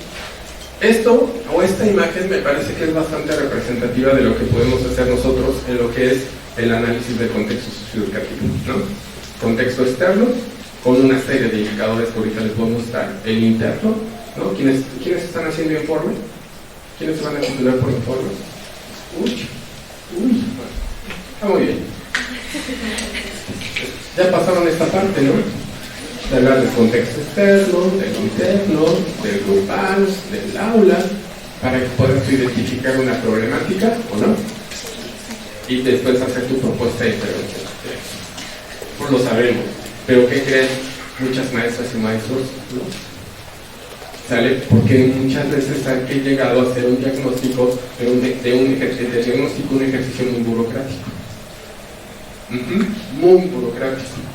[SPEAKER 2] Esto, o esta imagen, me parece que es bastante representativa de lo que podemos hacer nosotros en lo que es el análisis del contexto socioeducativo, ¿no? Contexto externo, con una serie de indicadores que ahorita les voy a mostrar. El interno, ¿no? ¿Quiénes están haciendo informe? ¿Quiénes se van a titular por informe? Está muy bien. Ya pasaron esta parte, ¿no? De hablar del contexto externo, del interno, del grupal, del aula, para que puedas identificar una problemática o no, y después hacer tu propuesta de intervención. Pues lo sabemos, pero ¿qué creen muchas maestras y maestros? ¿No? ¿Sale? Porque muchas veces han llegado a hacer un diagnóstico, pero un ejercicio muy burocrático. Muy burocrático.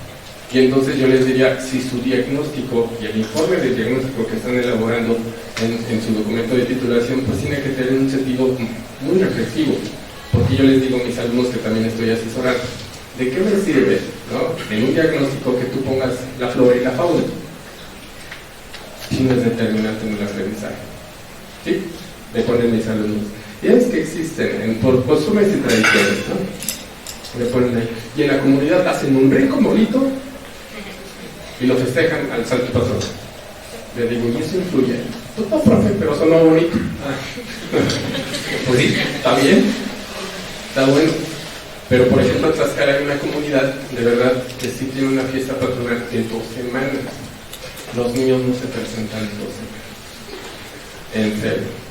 [SPEAKER 2] Y entonces yo les diría, si su diagnóstico y el informe de diagnóstico que están elaborando en su documento de titulación, pues tiene que tener un sentido muy reflexivo. Porque yo les digo a mis alumnos que también estoy asesorando, ¿de qué me sirve, ¿no? En un diagnóstico que tú pongas la flora y la fauna? Si no es determinante en el aprendizaje. ¿Sí? Le ponen mis alumnos. Y es que existen por costumbres y tradiciones, ¿no? Le ponen ahí. Y en la comunidad hacen un rico molito y lo festejan al santo patrón. Le digo, ¿y eso influye? Pues no, profe, pero sonó bonito. Pues sí, está bien, está bueno. Pero por ejemplo en Tlaxcala hay una comunidad, de verdad, que sí tiene una fiesta patronal de 2 semanas. Los niños no se presentan en 2 semanas. En serio.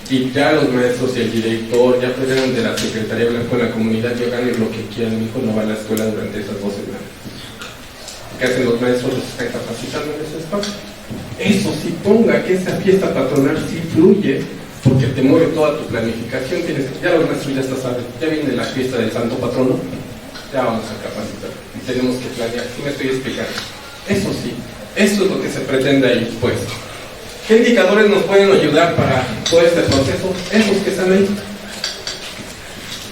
[SPEAKER 2] Y ya los maestros y el director ya pudieron de la secretaría hablar con la comunidad y hagan lo que quieran. Mi hijo no va a la escuela durante esas 2 semanas. ¿Qué hacen los maestros? Los están capacitando en ese espacio. Eso sí, ponga que esa fiesta patronal sí fluye, porque te mueve toda tu planificación. Ya los maestros ya saben, ya viene la fiesta del santo patrono, ya vamos a capacitar. Y tenemos que planear. ¿Sí me estoy explicando? Eso sí, eso es lo que se pretende ahí, pues. ¿Qué indicadores nos pueden ayudar para todo este proceso? Esos que están ahí.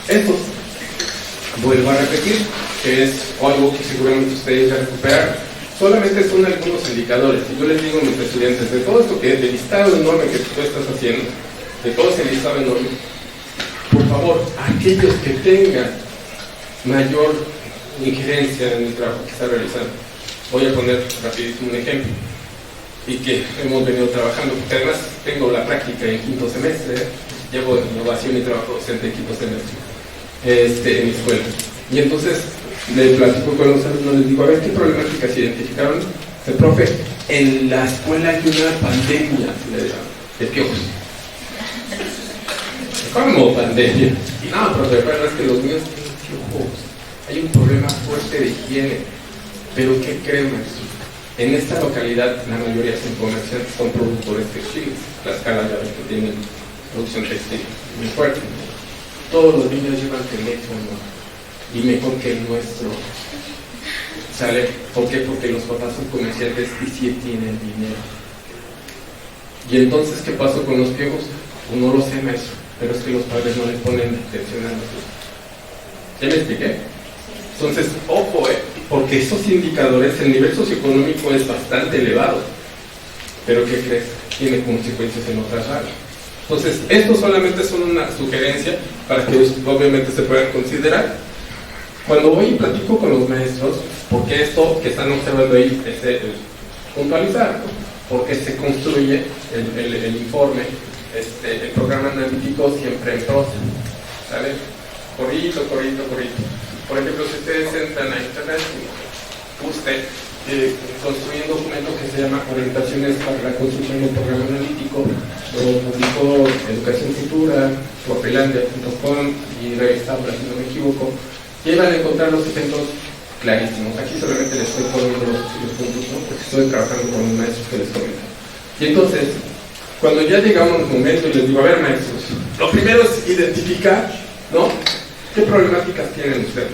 [SPEAKER 2] Esos. Vuelvo a repetir, que es algo que seguramente ustedes ya recuperaron. Solamente son algunos indicadores. Y yo les digo a mis estudiantes, de todo esto del listado enorme que tú estás haciendo, de todo ese listado enorme, por favor, aquellos que tengan mayor injerencia en el trabajo que está realizando. Voy a poner rapidísimo un ejemplo. Y que hemos venido trabajando, porque además tengo la práctica en 5º semestre, llevo innovación y trabajo docente en 5º semestre en mi escuela. Y entonces le platico con los alumnos, les digo, a ver, ¿qué problemáticas se identificaron? El profe, en la escuela hay una pandemia de piojos. ¿Cómo pandemia? No, profe, pero es que los niños tienen piojos. Hay un problema fuerte de higiene. Pero ¿qué creen, maestro? En esta localidad, la mayoría son productores textiles. Tlaxcala ya ven que tienen producción textil muy fuerte. Todos los niños llevan teléfono, y mejor que el nuestro. ¿Sale? ¿Por qué? Porque los papás son comerciantes y sí tienen dinero. Y entonces, ¿qué pasó con los piojos? Pues no lo sé, maestro, pero es que los padres no les ponen atención a nosotros. ¿Ya me expliqué? Entonces, ojo, porque esos indicadores, el nivel socioeconómico es bastante elevado. Pero ¿qué crees? Tiene consecuencias en otras áreas. Entonces, esto solamente son una sugerencia para que obviamente se puedan considerar. Cuando voy y platico con los maestros, porque esto que están observando ahí es puntualizar, porque se construye el informe, el programa analítico siempre en prosa, ¿sale? Corrito. Por ejemplo, si ustedes entran a internet, usted construye un documento que se llama Orientaciones para la construcción de un programa analítico, lo publicó Educación Futura, guapelandia.com y Revista Aula, si no me equivoco, y ahí van a encontrar los ejemplos clarísimos. Aquí solamente les estoy poniendo los puntos, ¿no? Porque estoy trabajando con los maestros que les comento. Y entonces, cuando ya llegamos al momento y les digo, a ver, maestros, lo primero es identificar, ¿no? ¿Qué problemáticas tienen ustedes?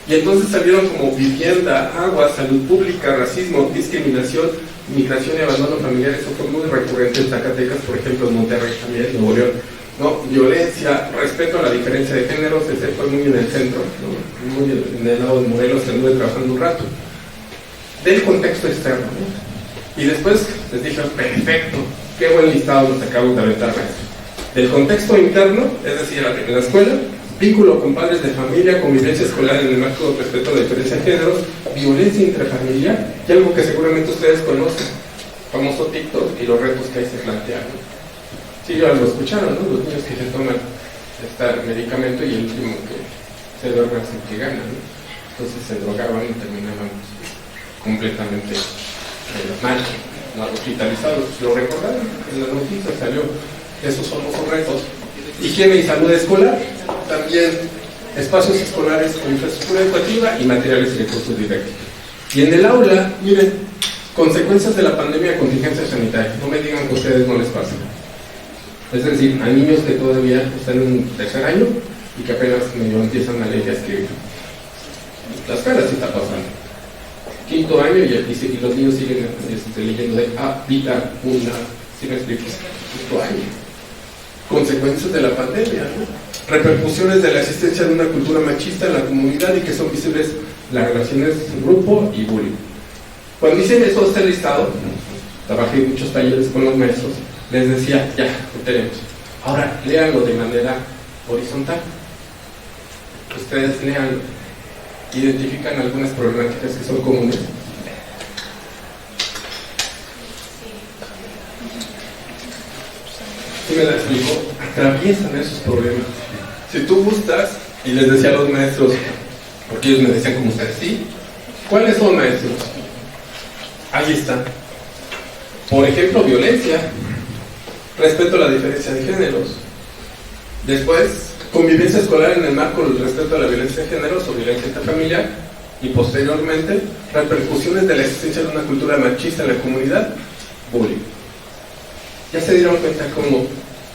[SPEAKER 2] Y entonces salieron como vivienda, agua, salud pública, racismo, discriminación, migración y abandono familiar. Eso fue muy recurrente en Zacatecas, por ejemplo, en Monterrey también, Nuevo León. ¿No? Violencia, respeto a la diferencia de géneros, ese fue muy en el centro, ¿no? Muy en el lado de Morelos, que anduve trabajando un rato. Del contexto externo, ¿no? Y después les dije, perfecto, qué buen listado nos acabamos de aventar, maestro. Del contexto interno, es decir, en la escuela, vínculo con padres de familia, convivencia escolar en el marco de respeto a la diferencia de géneros, violencia intrafamiliar, y algo que seguramente ustedes conocen, famoso TikTok y los retos que ahí se plantean, ¿no? Sí, ya lo escucharon, ¿no? Los niños que se toman este medicamento y el último que se droga es el que gana, ¿no? Entonces se drogaban y terminaban completamente mal, ¿no? Hospitalizados. Lo recordaron, en la noticia salió esos famosos retos. Higiene y salud escolar, también espacios escolares con infraestructura educativa y materiales y recursos didácticos. Y en el aula, miren, consecuencias de la pandemia de contingencia sanitaria. No me digan que a ustedes no les pasa. Es decir, a niños que todavía están en un tercer año y que apenas medio empiezan a leer y a escribir. Las caras sí está pasando. Quinto año y los niños siguen leyendo de vida, una, ¿sí me explico? Quinto año. Consecuencias de la pandemia, ¿no? Repercusiones de la existencia de una cultura machista en la comunidad y que son visibles las relaciones grupo y bullying. Cuando hice eso, este listado, trabajé en muchos talleres con los maestros, les decía, ya, lo tenemos. Ahora, léanlo de manera horizontal. Ustedes léanlo. Identifican algunas problemáticas que son comunes. ¿Sí me la explico? Atraviesan esos problemas. Si tú gustas, y les decía a los maestros, porque ellos me decían como ustedes, ¿sí? ¿Cuáles son, maestros? Ahí está. Por ejemplo, violencia. Respeto a la diferencia de géneros. Después, convivencia escolar en el marco del respeto a la violencia de géneros o violencia intrafamiliar. Y posteriormente, repercusiones de la existencia de una cultura machista en la comunidad, bullying. Ya se dieron cuenta cómo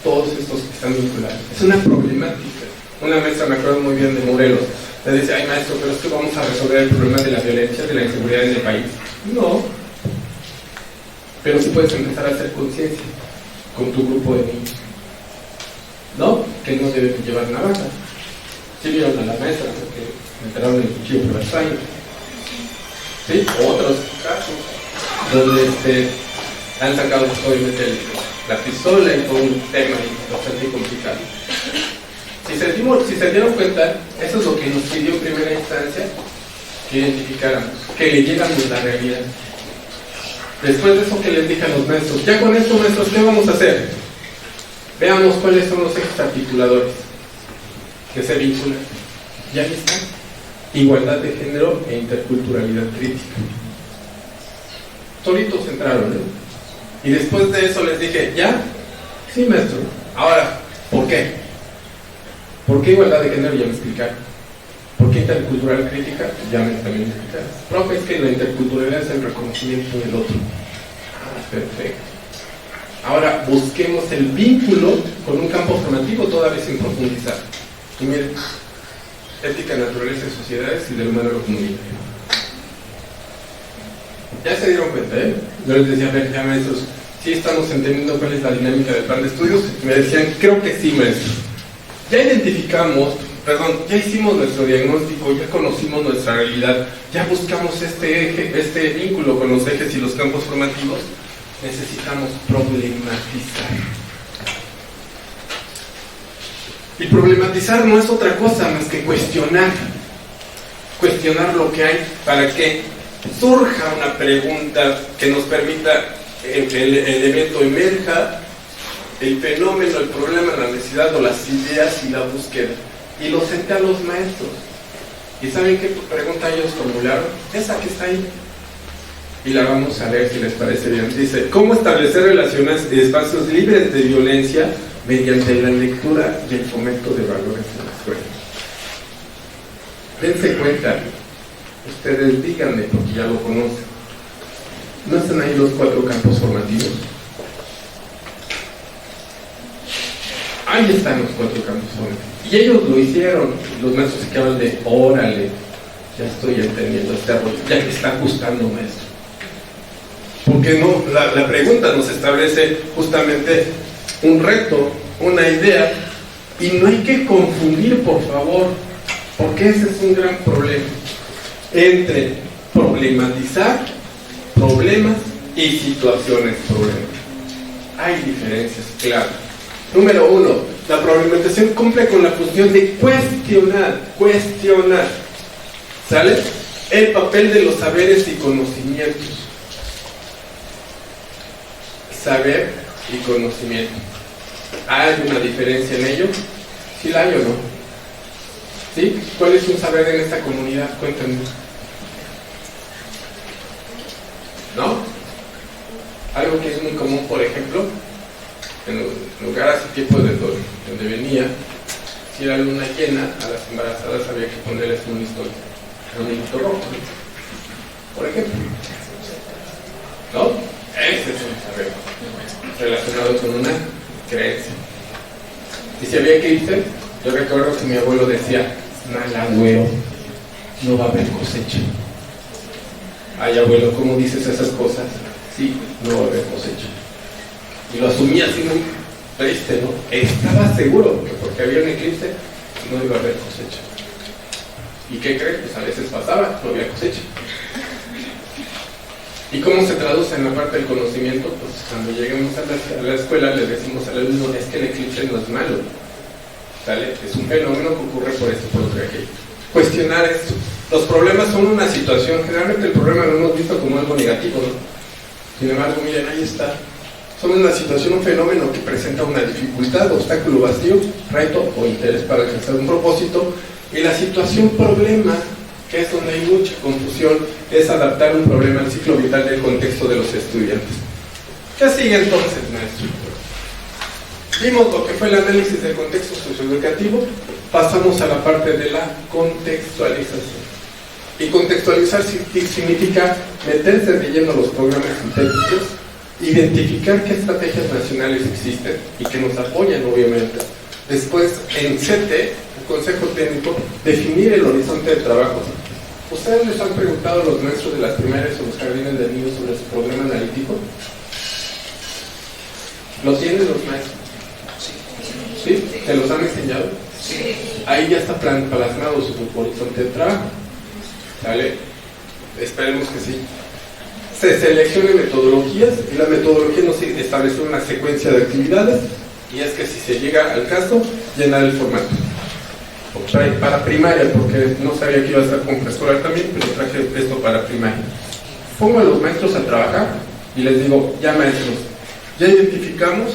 [SPEAKER 2] todos estos están vinculados. Es una problemática. Una maestra, me acuerdo muy bien, de Morelos, le dice, ay maestro, pero es que vamos a resolver el problema de la violencia, de la inseguridad en el país. No. Pero sí puedes empezar a hacer conciencia con tu grupo de niños, ¿no? Que no deben llevar navaja. Sí vieron a la maestra porque me enteraron el cuchillo por el años. ¿Sí? Otros casos donde han sacado obviamente la pistola y todo un tema bastante complicado. Si se dieron cuenta, eso es lo que nos pidió en primera instancia, que identificáramos, que leyéramos la realidad. Después de eso que les dije a los maestros, ya con esto, maestros, ¿qué vamos a hacer? Veamos cuáles son los ejes articuladores que se vinculan. Ya está. Igualdad de género e interculturalidad crítica. Solitos entraron, ¿no? Y después de eso les dije, ¿ya? Sí, maestro. Ahora, ¿por qué? ¿Por qué igualdad de género? Ya me explicaron. ¿Por qué intercultural crítica? Ya me también explicaron. Profe, es que la interculturalidad es el reconocimiento del otro. Perfecto. Ahora busquemos el vínculo con un campo formativo todavía sin profundizar. Y miren, ética, naturaleza y sociedades y del humano lo comunitario. Ya se dieron cuenta, ¿eh? Yo les decía, a ver, ya maestros, ¿sí estamos entendiendo cuál es la dinámica del plan de estudios? Me decían, creo que sí, maestro. Ya identificamos, ya hicimos nuestro diagnóstico, ya conocimos nuestra realidad, ya buscamos este eje, este vínculo con los ejes y los campos formativos. Necesitamos problematizar. Y problematizar no es otra cosa más que cuestionar. Cuestionar lo que hay para que surja una pregunta que nos permita el evento emerja, el fenómeno, el problema, la necesidad o las ideas y la búsqueda. Y lo senté a los maestros. ¿Y saben qué pregunta ellos formularon? Esa que está ahí. Y la vamos a leer si les parece bien. Dice, ¿cómo establecer relaciones y espacios libres de violencia mediante la lectura y el fomento de valores en la escuela? Dense cuenta, ustedes díganme porque ya lo conocen. ¿No están ahí los 4 campos formativos? Ahí están los 4 campos formativos. Y ellos lo hicieron. Los maestros que hablan de órale, Ya estoy entendiendo este error, ya que está gustando, maestro. Porque no, la pregunta nos establece justamente un reto, una idea, y no hay que confundir, por favor, porque ese es un gran problema, entre problematizar problemas y situaciones problemas. Hay diferencias, claro. Número 1, la problematización cumple con la función de cuestionar, ¿sale? El papel de los saberes y conocimientos. Saber y conocimiento. ¿Hay una diferencia en ello? ¿Sí la hay o no? ¿Sí? ¿Cuál es un saber en esta comunidad? Cuéntenme. ¿No? Algo que es muy común, por ejemplo, en lugares y tiempos de donde venía, si era luna llena, a las embarazadas había que ponerles un hilito rojo, por ejemplo. ¿No? Ese es un saber relacionado con una creencia. Y si había que irse, yo recuerdo que mi abuelo decía: malagüero, no va a haber cosecha. Ay, abuelo, ¿cómo dices esas cosas? Sí, no va a haber cosecha. Y lo asumía así muy triste, ¿no? Estaba seguro que porque había un eclipse no iba a haber cosecha. ¿Y qué cree? Pues a veces pasaba, no había cosecha. ¿Y cómo se traduce en la parte del conocimiento? Pues cuando lleguemos a la escuela le decimos al alumno: es que el eclipse no es malo, ¿sale? Es un fenómeno que ocurre por esto, por otro, aquello. Cuestionar esto. Los problemas son una situación, generalmente el problema lo hemos visto como algo negativo, ¿no? Sin embargo, miren, ahí está. Son una situación, un fenómeno que presenta una dificultad, obstáculo, vacío, reto o interés para alcanzar un propósito. Y la situación problema, que es donde hay mucha confusión, es adaptar un problema al ciclo vital del contexto de los estudiantes. ¿Qué sigue entonces, maestro? Vimos lo que fue el análisis del contexto socioeducativo, pasamos a la parte de la contextualización. Y contextualizar significa meterse de lleno a los programas sintéticos, identificar qué estrategias nacionales existen y que nos apoyan, obviamente. Después, en CT, el Consejo Técnico, definir el horizonte de trabajo. ¿Ustedes les han preguntado a los maestros de las primarias o los jardines de niños sobre su problema analítico? ¿Lo tienen los maestros? ¿Sí? ¿Se los han enseñado? Sí. Ahí ya está plasmado su horizonte de trabajo. ¿Vale? Esperemos que sí. Se seleccionan metodologías y la metodología nos establece una secuencia de actividades, y es que si se llega al caso, llenar el formato. Para primaria, porque no sabía que iba a estar con preescolar también, pero traje esto para primaria. Pongo a los maestros a trabajar y les digo: ya maestros, ya identificamos,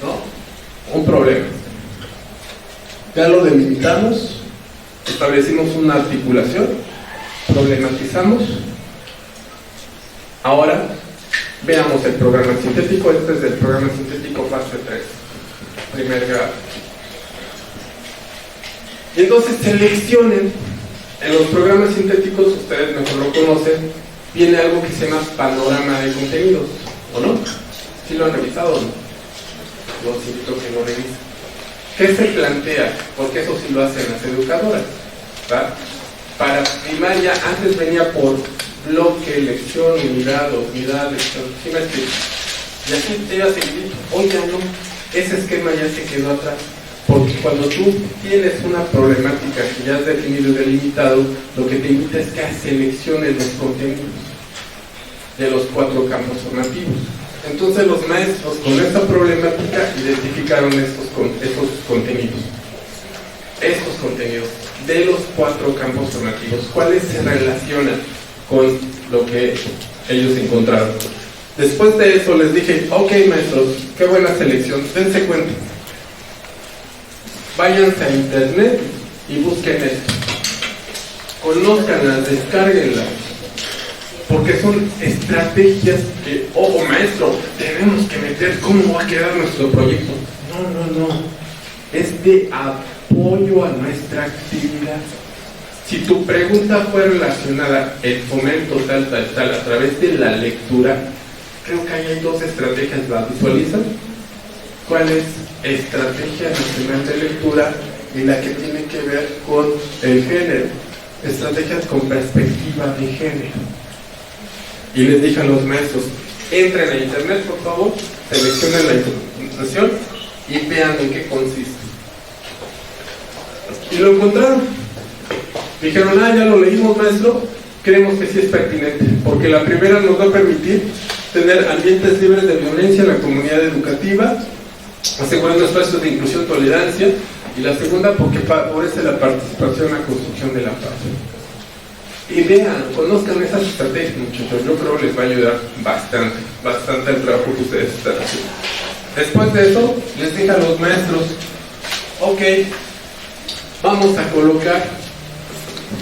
[SPEAKER 2] ¿no?, un problema, ya lo delimitamos, establecimos una articulación, problematizamos. Ahora veamos el programa sintético. Este es el programa sintético fase 3, primer grado. Y entonces seleccionen. En los programas sintéticos, ustedes mejor lo conocen, viene algo que se llama panorama de contenidos, ¿o no? ¿Sí lo han revisado o no? Los invito a que lo revisen. ¿Qué se plantea? Porque eso sí lo hacen las educadoras, ¿verdad? Para primaria, antes venía por bloque, lección, unidad, lección. ¿Sí me explico? Y así te iba a seguir. Hoy ya no. Ese esquema ya se quedó atrás. Porque cuando tú tienes una problemática que ya has definido y delimitado, lo que te invita es que selecciones los contenidos de los 4 campos formativos. Entonces los maestros con esta problemática identificaron estos contenidos de los 4 campos formativos, cuáles se relacionan con lo que ellos encontraron. Después de eso les dije: ok maestros, qué buena selección, dense cuenta, váyanse a internet y busquen esto, conózcanlas, descárguenlas, porque son estrategias que, ojo maestro, tenemos que meter cómo va a quedar nuestro proyecto. No, es de apoyo a nuestra actividad. Si tu pregunta fue relacionada el fomento tal, a través de la lectura, creo que ahí hay 2 estrategias. ¿La visualizan? ¿Cuál es? Estrategia nacional de lectura y la que tiene que ver con el género, estrategias con perspectiva de género. Y les dije a los maestros, entren a internet por favor, seleccionen la información y vean en qué consiste. Y lo encontraron. Dijeron, ya lo leímos maestro, creemos que sí es pertinente, porque la primera nos va a permitir tener ambientes libres de violencia en la comunidad educativa, asegurando espacios de inclusión y tolerancia, y la segunda porque favorece la participación en la construcción de la paz. Y vean, conozcan esas estrategias, muchachos, yo creo que les va a ayudar bastante el trabajo que ustedes están haciendo. Después de eso, les dije a los maestros, ok, vamos a colocar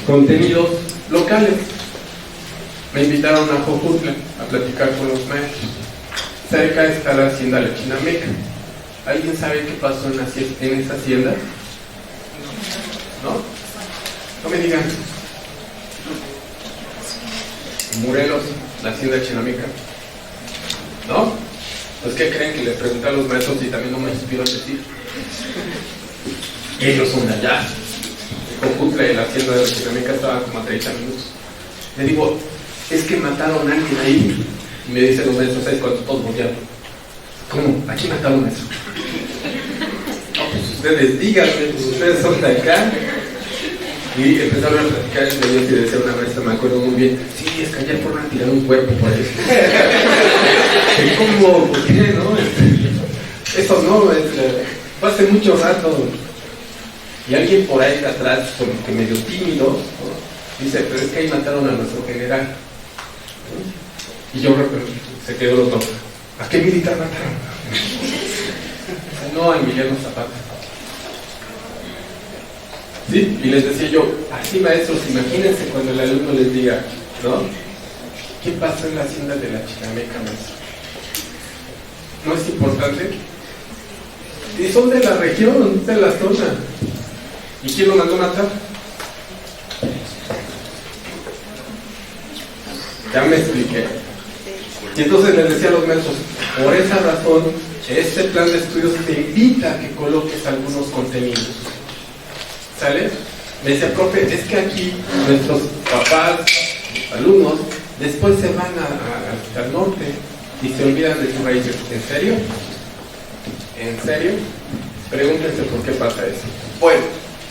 [SPEAKER 2] contenidos locales. Me invitaron a Jojutla a platicar con los maestros. Cerca está la hacienda La Chinameca. ¿Alguien sabe qué pasó en esa hacienda? ¿No? No me digan. Morelos, la hacienda Chinameca. ¿No? Pues ¿qué creen? Que les pregunté a los maestros y también no me inspiro a decir. Ellos son de allá. Jojutla y la hacienda de la Chinameca estaban como a 30 minutos. Le digo, es que mataron a alguien ahí. Y me dicen los maestros, ¿sabes cuántos todos murieron? ¿Cómo? ¿A quién mataron eso? No, pues ustedes díganme, pues ustedes son de acá. Y empezaron a platicar entre ellos y decía una maestra, me acuerdo muy bien, sí, es que ayer fueron a tirar un cuerpo por eso. ¿Y cómo? ¿Por qué? ¿No? Eso no, fue hace mucho rato. Y alguien por ahí de atrás, como que medio tímido, ¿no? Dice, pero es que ahí mataron a nuestro general. ¿No? Y yo se quedó los dos. ¿A qué militar mataron? No, a Emiliano Zapata. ¿Sí? Y les decía yo, así maestros, imagínense cuando el alumno les diga, ¿no? ¿Qué pasa en la hacienda de la Chinameca, maestro? ¿No es importante? Y son de la región, de la zona. ¿Y quién lo mandó a matar? Ya me expliqué. Y entonces les decía a los maestros, por esa razón, este plan de estudios te invita a que coloques algunos contenidos. ¿Sale? Me decía, profe, es que aquí nuestros papás, alumnos, después se van al norte y se olvidan de sus raíces. ¿En serio? ¿En serio? Pregúntense por qué pasa eso. Bueno,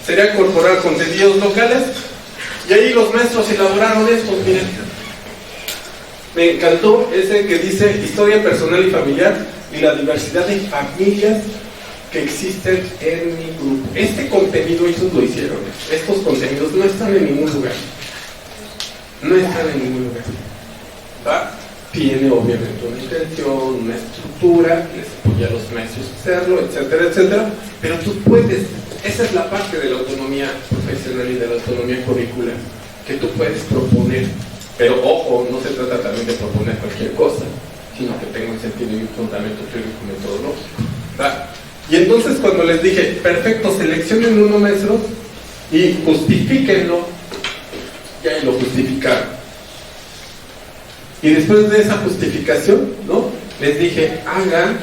[SPEAKER 2] sería incorporar contenidos locales y ahí los maestros elaboraron estos, miren. Me encantó ese que dice historia personal y familiar y la diversidad de familias que existen en mi grupo. Este contenido ellos lo hicieron. Estos contenidos no están en ningún lugar. No están en ningún lugar. ¿Va? Tiene obviamente una intención, una estructura, les apoya a los maestros a hacerlo, etcétera, etcétera. Pero tú puedes, esa es la parte de la autonomía profesional y de la autonomía curricular que tú puedes proponer. Pero ojo, no se trata también de proponer cualquier cosa, sino que tenga un sentido y un fundamento teórico metodológico. ¿Va? Y entonces cuando les dije, perfecto, seleccionen uno maestros y justifíquenlo, y ahí lo justificaron. Y después de esa justificación, ¿no? Les dije, hagan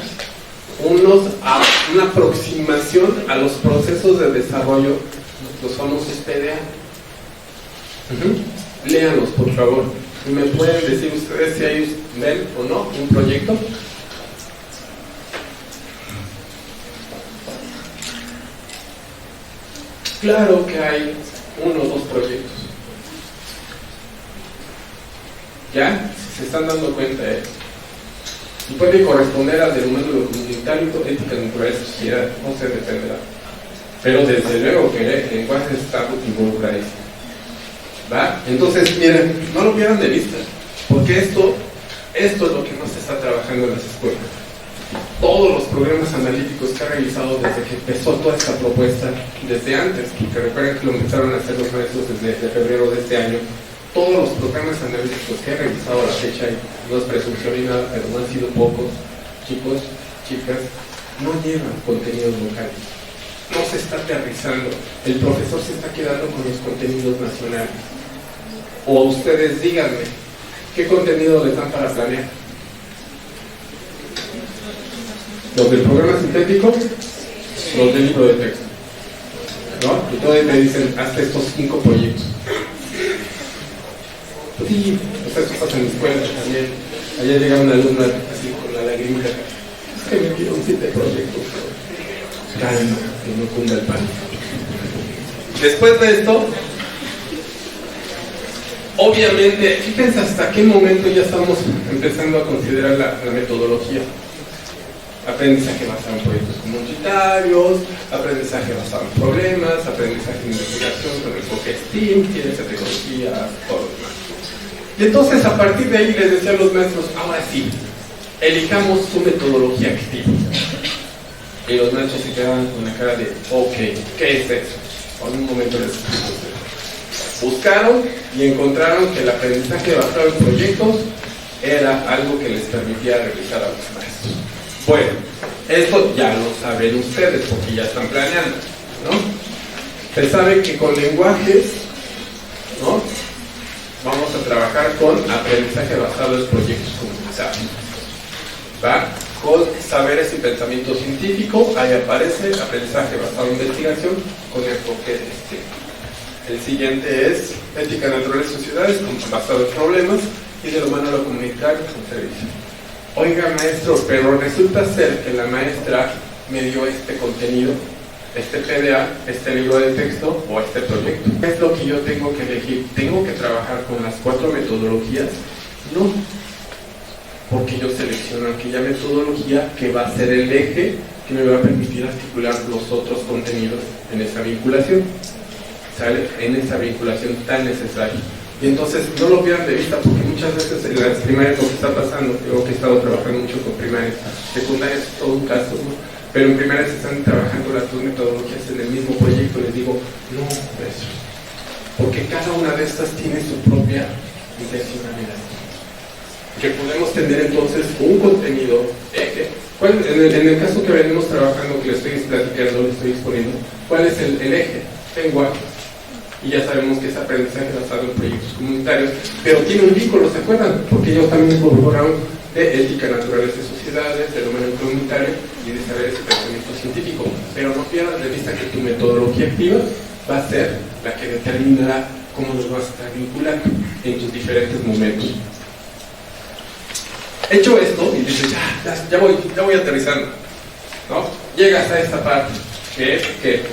[SPEAKER 2] una aproximación a los procesos de desarrollo, los famosos PDA. Léanlos, por favor. ¿Y me pueden decir ustedes si hay ven o no un proyecto? Claro que hay 1 o 2 proyectos. ¿Ya? Si se están dando cuenta, y puede corresponder al del módulo comunitario, ética, naturaleza, sociedad, no se dependerá. Pero desde luego que el lenguaje está involucradísimo. ¿Va? Entonces, miren, no lo pierdan de vista, porque esto es lo que no se está trabajando en las escuelas. Todos los programas analíticos que ha realizado desde que empezó toda esta propuesta, desde antes, porque recuerden que lo empezaron a hacer los maestros desde febrero de este año, todos los programas analíticos que he realizado a la fecha, y no es presunción ni nada, pero no han sido pocos, chicos, chicas, no llevan contenidos locales. No se está aterrizando, el profesor se está quedando con los contenidos nacionales. O ustedes díganme, ¿qué contenido les dan para planear? ¿Los del programa sintético? Los del libro de texto. ¿no? Y todavía te dicen, hazte estos 5 proyectos. Pues sí, o sea, eso pasa en la escuela también. Ayer llega una alumna así con la lagrimita. Es que me dieron 7 proyectos. Calma, que no cunda el pan. Después de esto, obviamente, fíjense hasta qué momento ya estamos empezando a considerar la metodología. Aprendizaje basado en proyectos comunitarios, aprendizaje basado en problemas, aprendizaje en investigación con enfoque STEAM, ciencia, tecnología, todo lo demás. Y entonces a partir de ahí les decía a los maestros, ahora sí, elijamos su metodología activa. Y los maestros se quedaban con la cara de, ok, ¿qué es eso? Por un momento les explico. Buscaron y encontraron que el aprendizaje basado en proyectos era algo que les permitía realizar a los maestros. Bueno, esto ya lo saben ustedes porque ya están planeando, ¿no? Se sabe que con lenguajes, ¿no? Vamos a trabajar con aprendizaje basado en proyectos comunitarios, ¿va? Con saberes y pensamiento científico, ahí aparece aprendizaje basado en investigación con enfoque El siguiente es ética natural y sociedades basado en problemas y de lo humano a lo comunitario con servicio. Oiga maestro, pero resulta ser que la maestra me dio este contenido, este PDA, este libro de texto o este proyecto. ¿Qué es lo que yo tengo que elegir? ¿Tengo que trabajar con las 4 metodologías? No, porque yo selecciono aquella metodología que va a ser el eje que me va a permitir articular los otros contenidos en esa vinculación, ¿sale? En esa vinculación tan necesaria. Y entonces no lo pierdan de vista porque muchas veces en las primarias lo que está pasando, yo que he estado trabajando mucho con primarias, secundarias es todo un caso, ¿no? Pero en primarias están trabajando las 2 metodologías en el mismo proyecto. Les digo, no, maestros, porque cada una de estas tiene su propia intencionalidad. Que podemos tener entonces un contenido eje. En el caso que venimos trabajando, que les estoy platicando, les estoy exponiendo, ¿cuál es el eje? Lenguaje. Y ya sabemos que es aprendizaje basado en proyectos comunitarios, pero tiene un vínculo, ¿se acuerdan? Porque ellos también incorporaron de ética, naturales y sociedades, del humano comunitario y de saberes y pensamiento científico. Pero no pierdas de vista que tu metodología activa va a ser la que determinará cómo los vas a estar vinculando en tus diferentes momentos. Hecho esto, y dices, ya voy aterrizando, ¿no? Llegas a esta parte, que es que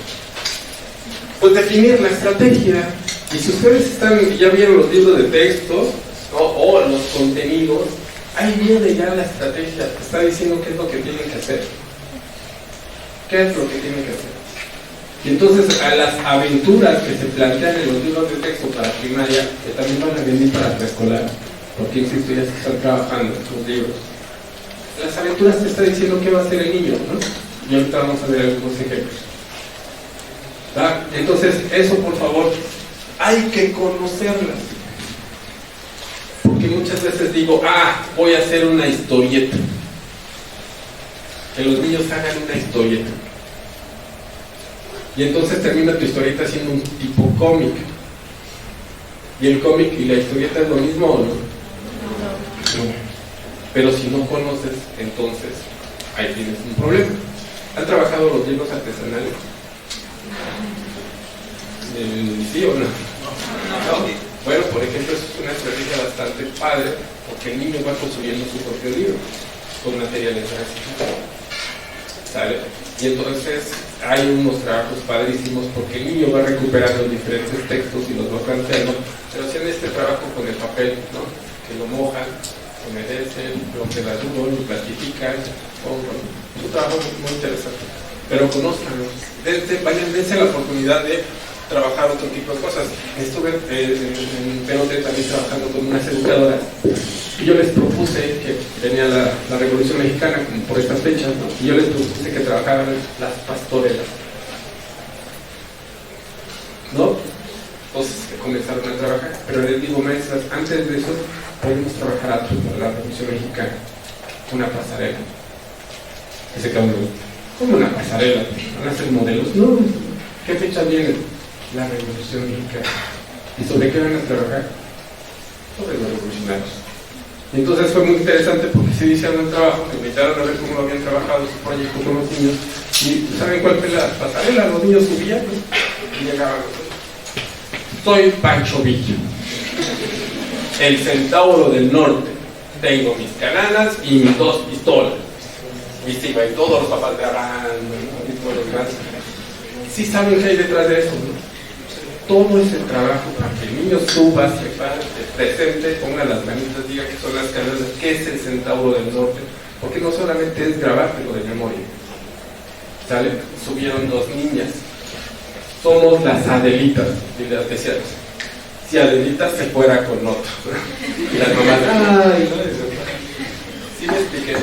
[SPEAKER 2] pues definir la estrategia. Y si ustedes ya vieron los libros de textos, ¿no? O los contenidos, ahí viene ya la estrategia, te está diciendo qué es lo que tienen que hacer. ¿Qué es lo que tienen que hacer? Y entonces a las aventuras que se plantean en los libros de texto para primaria, que también van a venir para preescolar, porque insisto, ya se están trabajando en los libros. Las aventuras te están diciendo qué va a hacer el niño, ¿no? Y ahorita vamos a ver algunos ejemplos. ¿Va? Entonces, eso por favor, hay que conocerlas. Porque muchas veces digo, voy a hacer una historieta. Que los niños hagan una historieta. Y entonces termina tu historieta siendo un tipo cómic. ¿Y el cómic y la historieta es lo mismo o no? No. Pero si no conoces, entonces ahí tienes un problema. ¿Han trabajado los libros artesanales? ¿Sí o no? ¿No? Bueno, por ejemplo, es una estrategia bastante padre porque el niño va construyendo su propio libro con materiales reciclados, ¿sale? Y entonces hay unos trabajos padrísimos porque el niño va recuperando diferentes textos y los va planteando, pero hacen este trabajo con el papel, ¿no? Que lo mojan, lo humedecen, lo queda duro, lo plastifican, es un trabajo muy interesante. Pero conózcanlo, dense la oportunidad de trabajar otro tipo de cosas. Estuve en POT también trabajando con unas educadoras y yo les propuse que venía la Revolución Mexicana como por estas fechas, ¿no? Y yo les propuse que trabajaran las pastorelas, ¿no? Entonces comenzaron a trabajar, pero les digo, maestras, antes de eso podemos trabajar a la Revolución Mexicana, una pasarela. Y se quedó como una pasarela, van a hacer modelos. No, ¿qué fecha viene? La Revolución Mexicana. ¿Y sobre qué van a trabajar? Sobre los revolucionarios. Y entonces fue muy interesante porque se hicieron un trabajo, me invitaron a ver cómo lo habían trabajado su proyecto con los niños. ¿Y saben cuál fue la pasarela? Los niños subían, ¿no? Y llegaban soy Pancho Villa, el centauro del norte. Tengo mis cananas y mis 2 pistolas. Y se iba, y todos los papás de Abraham, ¿no? Y todos los demás. Sí saben qué hay detrás de eso, ¿no? Todo ese trabajo para que el niño suba, sepa, se presente, ponga las manitas, diga que son las cananas, que es el centauro del norte. Porque no solamente es grabártelo de memoria. ¿Sale? Subieron 2 niñas. Somos las Adelitas. Y las decían, si Adelita se fuera con otro. Y las mamás, ay, no, sí me expliqué.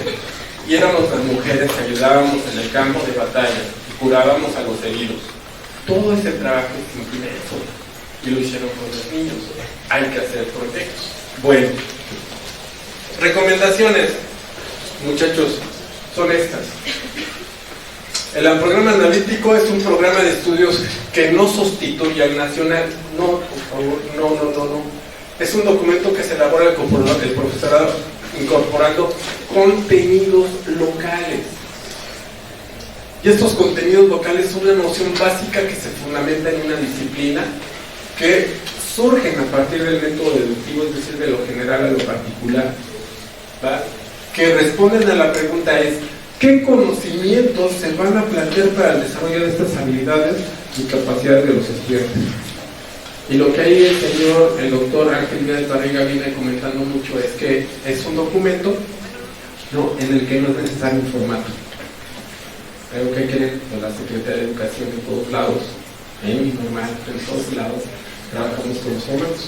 [SPEAKER 2] Y éramos las mujeres que ayudábamos en el campo de batalla y curábamos a los heridos. Todo ese trabajo es inmenso y lo hicieron con los niños. Hay que hacer proyectos. Bueno, recomendaciones, muchachos, son estas. El programa analítico es un programa de estudios que no sustituye al nacional. No, por favor, no. Es un documento que se elabora el profesorado incorporando contenidos locales. Y estos contenidos locales son una noción básica que se fundamenta en una disciplina que surgen a partir del método deductivo, es decir, de lo general a lo particular, ¿va? Que responden a la pregunta es ¿qué conocimientos se van a plantear para el desarrollo de estas habilidades y capacidades de los estudiantes? Y lo que ahí el doctor Ángel Díaz Barriga viene comentando mucho es que es un documento, ¿no?, en el que no es necesario un formato. Algo que hay que leer con la Secretaría de Educación en todos lados, en normal, en todos lados, trabajamos con los formatos.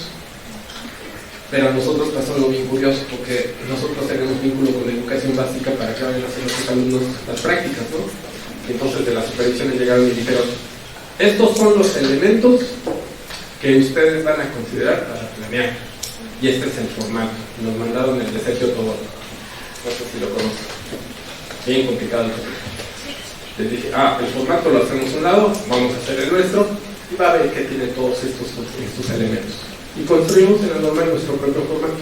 [SPEAKER 2] Pero a nosotros pasó algo bien curioso, porque nosotros tenemos vínculo con la educación básica para que vayan a hacer nuestros alumnos las prácticas, ¿no? Entonces de las supervisiones llegaron y dijeron, estos son los elementos que ustedes van a considerar para planear. Y este es el formato. Nos mandaron el de Sergio Tobón. No sé si lo conocen. Bien complicado el formato. Les dije, el formato lo hacemos a un lado, vamos a hacer el nuestro, y va a ver que tiene todos estos elementos. Y construimos en la norma nuestro propio formato.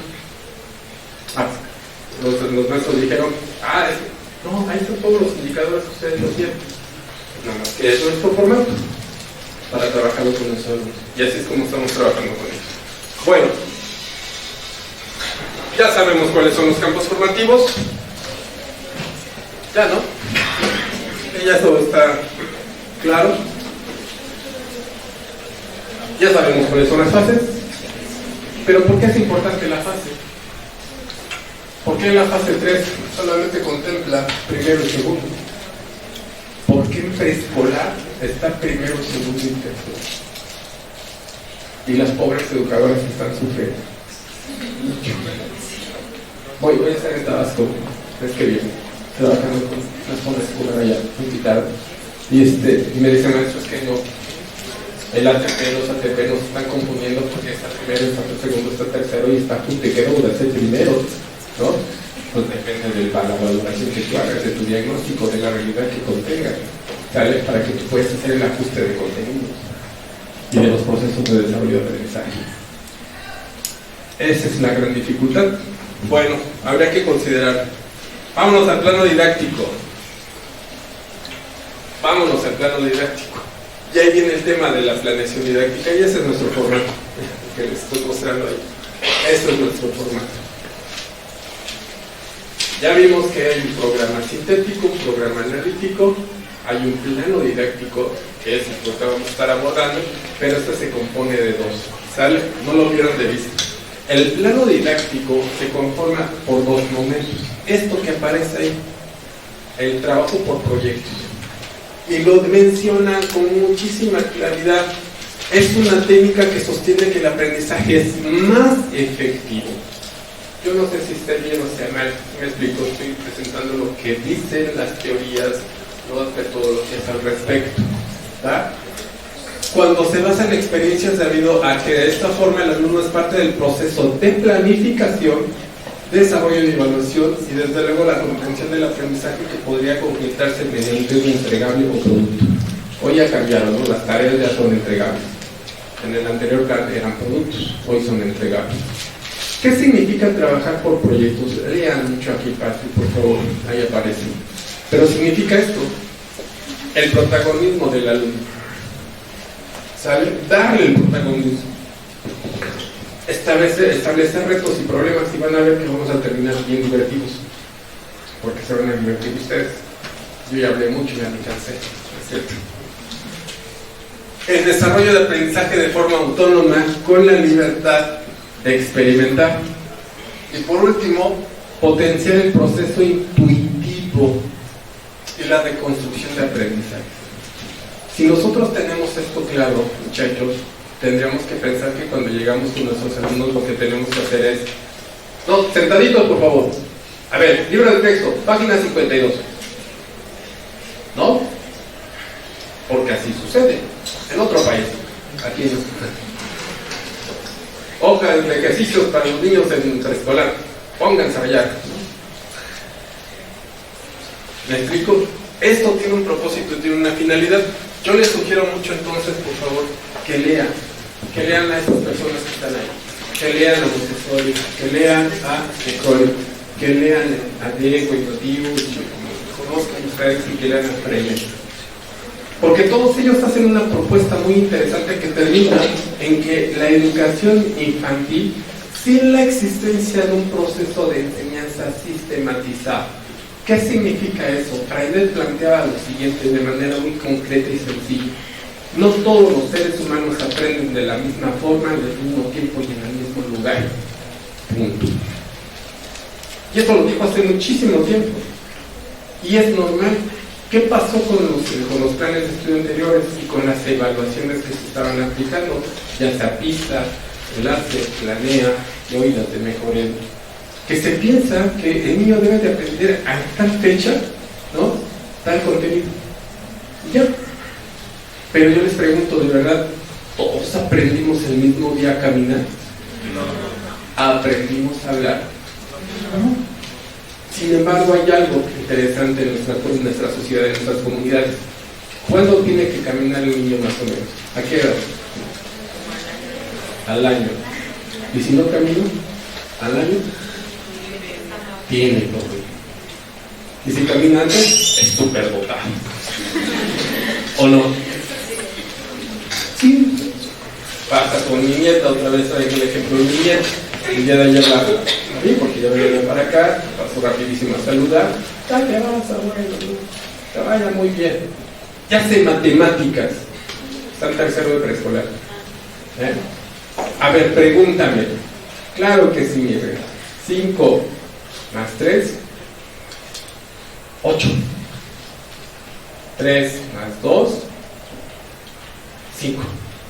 [SPEAKER 2] Los maestros dijeron, no, ahí están todos los indicadores que ustedes no tienen. Nada más que es nuestro formato para trabajarlo con los alumnos. Y así es como estamos trabajando con ellos. Bueno, ya sabemos cuáles son los campos formativos. Ya, ¿no? Ya todo está claro. Ya sabemos cuáles son las fases. Pero ¿por qué es importante la fase? ¿Por qué la fase 3 solamente contempla primero y segundo? ¿Por qué en preescolar está primero, segundo y tercero? Y las pobres educadoras están sufriendo. Voy a estar en Tabasco, es que viene, trabajando con las pobres escolar allá, me invitaron. Y me dicen, maestro, es que no. El ATP, los ATP nos están confundiendo porque está primero, está segundo, está tercero y está puntequero o ser primero, ¿no? Pues depende de la valoración que tú hagas, de tu diagnóstico, de la realidad que contenga, ¿sale? Para que tú puedas hacer el ajuste de contenidos y de los procesos de desarrollo de aprendizaje. Esa es la gran dificultad. Bueno, habría que considerar. Vámonos al plano didáctico. Y ahí viene el tema de la planeación didáctica y ese es nuestro formato que les estoy mostrando ahí. Este es nuestro formato. Ya vimos que hay un programa sintético, un programa analítico, hay un plano didáctico que es lo que vamos a estar abordando, pero este se compone de dos, ¿sale? No lo pierdan de vista. El plano didáctico se conforma por dos momentos. Esto que aparece ahí, el trabajo por proyectos. Y lo menciona con muchísima claridad. Es una técnica que sostiene que el aprendizaje es más efectivo. Yo no sé si esté bien o sea mal, me explico, estoy presentando lo que dicen las teorías, las metodologías al respecto, ¿verdad? Cuando se basa en experiencias debido a que de esta forma el alumno es parte del proceso de planificación, desarrollo y evaluación y desde luego la comprensión del aprendizaje que podría concretarse mediante un entregable o producto. Hoy ya cambiaron, ¿no? Las tareas ya son entregables. En el anterior plan eran productos, hoy son entregables. ¿Qué significa trabajar por proyectos? Lean mucho aquí, Pati, por favor, ahí aparece. Pero significa esto, el protagonismo del alumno.
[SPEAKER 4] ¿sale? Darle el protagonismo. Establecer retos y problemas, y van a ver que vamos a terminar bien divertidos, porque se van a divertir ustedes. Yo ya hablé mucho y ya me cansé, ¿no es cierto? El desarrollo de aprendizaje de forma autónoma con la libertad de experimentar. Y por último, potenciar el proceso intuitivo y la reconstrucción de aprendizaje. Si nosotros tenemos esto claro, muchachos, tendríamos que pensar que cuando llegamos con nuestros alumnos lo que tenemos que hacer es... No, sentaditos por favor. A ver, libro de texto, página 52. ¿No? Porque así sucede. En otro país. Aquí no. Hojas de ejercicios para los niños en preescolar. Pónganse a hallar. ¿Me explico? Esto tiene un propósito, tiene una finalidad. Yo les sugiero mucho entonces, por favor, que lean a estas personas que están ahí, que lean a Montessori, que lean a Ecole, que lean a Diego y a Diego, que conozcan ustedes y que lean a Freire. Porque todos ellos hacen una propuesta muy interesante que termina en que la educación infantil, sin la existencia de un proceso de enseñanza sistematizado. ¿Qué significa eso? Freire planteaba lo siguiente de manera muy concreta y sencilla. No todos los seres humanos aprenden de la misma forma, al mismo tiempo y en el mismo lugar. Punto. Y esto lo dijo hace muchísimo tiempo. Y es normal. ¿Qué pasó con los planes de estudio anteriores y con las evaluaciones que se estaban aplicando? Ya sea PISA, Enlace, Planea y hoy las de Mejorel. Que se piensa que el niño debe de aprender a tal fecha, ¿no? Tal contenido. Y ya. Pero yo les pregunto, ¿de verdad todos aprendimos el mismo día a caminar? No. ¿Aprendimos a hablar? No. Sin embargo, hay algo interesante en nuestra sociedad, en nuestras comunidades. ¿Cuándo tiene que caminar el niño más o menos? ¿A qué edad? Al año. ¿Y si no camina? ¿Al año? Tiene todo. Y si camina antes, es súper dotado. ¿O no? Sí. Pasa con mi nieta, otra vez traigo el ejemplo de mi nieta. El día de ayer la vi porque ya venía para acá, pasó rapidísimo a saludar. ¿Qué vas, abuelo? Que vaya muy bien. Ya hace matemáticas. Está en tercero de preescolar. A ver, pregúntame. Claro que sí, mi rey. 5 más 3, 8. 3 más 2, 5.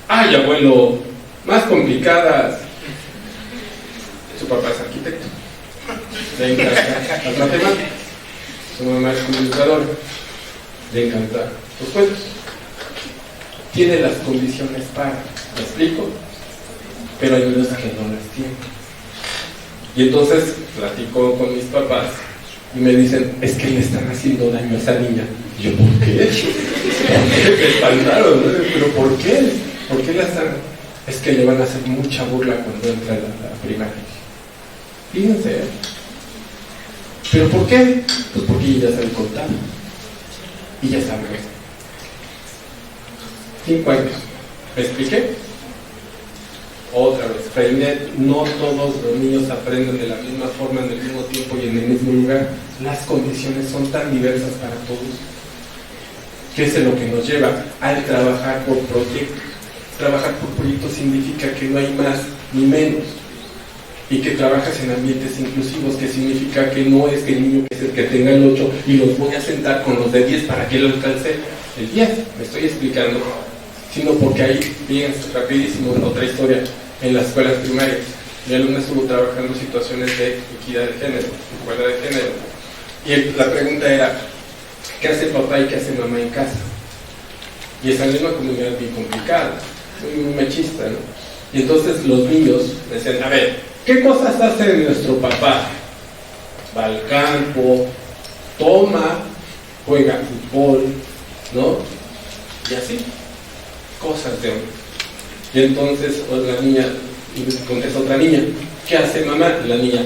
[SPEAKER 4] ¡Ay, abuelo! Más complicadas. Su papá es arquitecto. Le encanta las matemáticas. Su mamá es comunicadora. Le encanta los cuentos. Tiene las condiciones para. ¿Me explico? Pero hay unos que no las tienen. Y entonces platico con mis papás y me dicen, es que le están haciendo daño a esa niña. Y yo, ¿por qué? Me espantaron, ¿no? ¿Pero por qué? ¿Por qué la están? Es que le van a hacer mucha burla cuando entra a la primaria. Fíjense, ¿eh? ¿Pero por qué? Pues porque ella ya sabe contar. Y ya sabe. 5 años. ¿Me expliqué? Otra vez, Freinet, no todos los niños aprenden de la misma forma, en el mismo tiempo y en el mismo lugar. Las condiciones son tan diversas para todos. ¿Qué es lo que nos lleva al trabajar por proyectos? Trabajar por proyectos significa que no hay más ni menos. Y que trabajas en ambientes inclusivos, que significa que no es que el niño que es el que tenga el 8 y los voy a sentar con los de 10 para que él alcance el 10. Me estoy explicando. Sino porque ahí, fíjense, rapidísimo, otra historia. En las escuelas primarias, mi alumna estuvo trabajando situaciones de equidad de género, igualdad de género, y la pregunta era, ¿qué hace papá y qué hace mamá en casa? Y esa misma comunidad es bien complicada, muy machista, ¿no? Y entonces los niños decían, a ver, ¿qué cosas hace nuestro papá? Va al campo, toma, juega fútbol, ¿no? Y así, cosas de hombre. Y entonces la niña, contesta otra niña, ¿qué hace mamá? La niña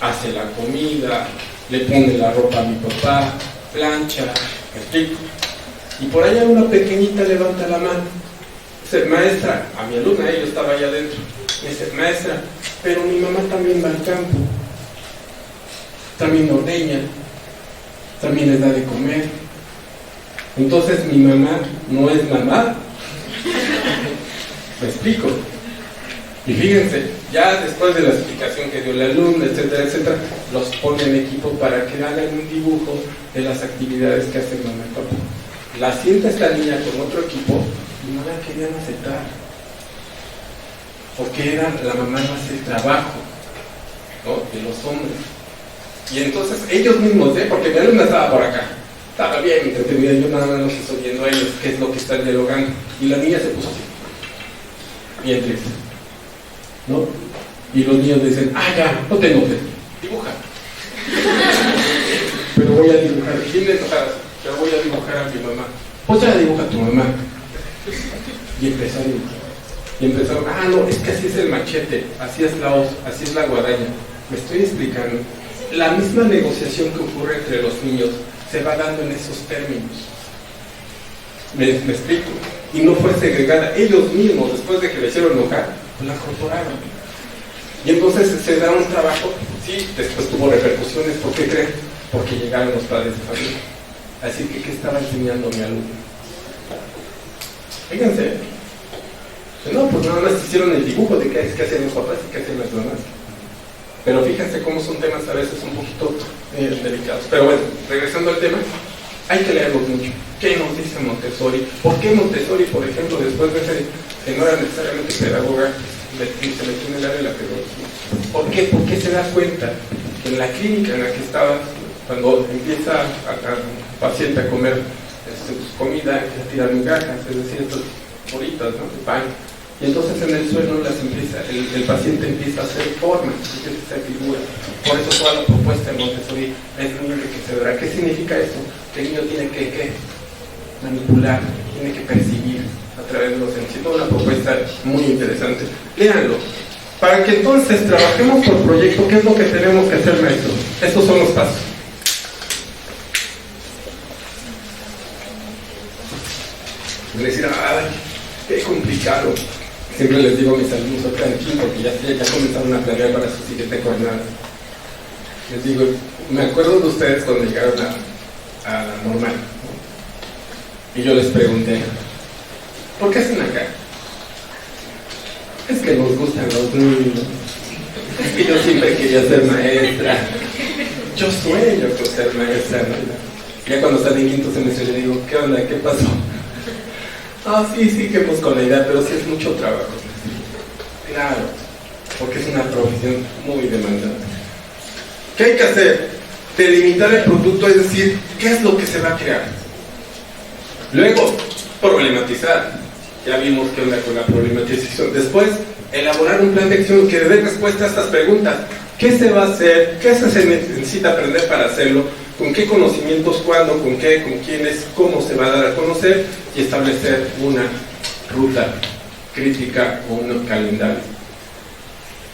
[SPEAKER 4] hace la comida, le pone la ropa a mi papá, plancha, ¿me explico? Y por allá una pequeñita levanta la mano. Dice, maestra, a mi alumna, yo estaba allá adentro. Me dice, maestra, pero mi mamá también va al campo, también ordeña, también les da de comer. Entonces mi mamá no es mamá. ¿Me explico? Y fíjense, ya después de la explicación que dio la alumna, etcétera, etcétera, los pone en equipo para que hagan un dibujo de las actividades que hacen mamá y papá. La sienta esta niña con otro equipo y no la querían aceptar. Porque la mamá no hace el trabajo, ¿no?, de los hombres. Y entonces ellos mismos, porque mi alumna estaba por acá, estaba bien entretenida, yo nada más los estoy viendo a ellos, qué es lo que están dialogando. Y la niña se puso así, bien triste, ¿no? Y los niños dicen, ya, no tengo fe, dibuja. Pero voy a dibujar, ¿quién le toca? Pero voy a dibujar a mi mamá. Pues ya dibuja a tu mamá. Y empezó a dibujar. Y empezaron, no, es que así es el machete, así es la hoz, así es la guadaña. Me estoy explicando. La misma negociación que ocurre entre los niños se va dando en esos términos. ¿Me explico? Y no fue segregada. Ellos mismos, después de que le hicieron enojar, pues la incorporaron. Y entonces se da un trabajo, sí, después tuvo repercusiones. ¿Por qué creen? Porque llegaron los padres de familia. Así que, ¿qué estaba enseñando mi alumno? Fíjense. No, pues nada más hicieron el dibujo de qué hacen los papás y qué hacen las mamás. Pero fíjense cómo son temas a veces un poquito delicados. Pero bueno, regresando al tema, hay que leerlos mucho. ¿Qué nos dice Montessori? ¿Por qué Montessori, por ejemplo, después de ser que no era necesariamente pedagoga, se metió en el área de la pedagogía? ¿Por qué? Porque se da cuenta que en la clínica en la que estaba, cuando empieza a paciente a comer comida, empieza a tirar migajas, es decir, estas bolitas, ¿no?, de pan. Y entonces en el suelo el paciente empieza a hacer formas, empieza a hacer figuras. Por eso toda la propuesta de Montessori es muy enriquecedora. ¿Qué significa eso? Que el niño tiene que manipular, tiene que percibir a través de los sentidos. Toda una propuesta muy interesante. Léanlo. Para que entonces trabajemos por proyecto, ¿qué es lo que tenemos que hacer, maestro? Estos son los pasos. Decir, qué complicado. Siempre les digo a mis alumnos, tranquilos, porque ya comenzaron a planear para su siguiente jornada. Les digo, me acuerdo de ustedes cuando llegaron a la normal, ¿no? Y yo les pregunté, ¿por qué hacen acá? Es que nos gustan los niños. Es que yo siempre quería ser maestra. Yo sueño con ser maestra, ¿no? Ya cuando están en quinto semestre le digo, ¿qué onda? ¿Qué pasó? Sí, que pues con la idea, pero sí es mucho trabajo. Claro, porque es una profesión muy demandante. ¿Qué hay que hacer? Delimitar el producto, es decir, ¿qué es lo que se va a crear? Luego, problematizar. Ya vimos qué onda con la problematización. Después, elaborar un plan de acción que dé respuesta a estas preguntas. ¿Qué se va a hacer? ¿Qué se necesita aprender para hacerlo? ¿Con qué conocimientos? ¿Cuándo? ¿Con qué? ¿Con quiénes? ¿Cómo se va a dar a conocer? Y establecer una ruta crítica o un calendario.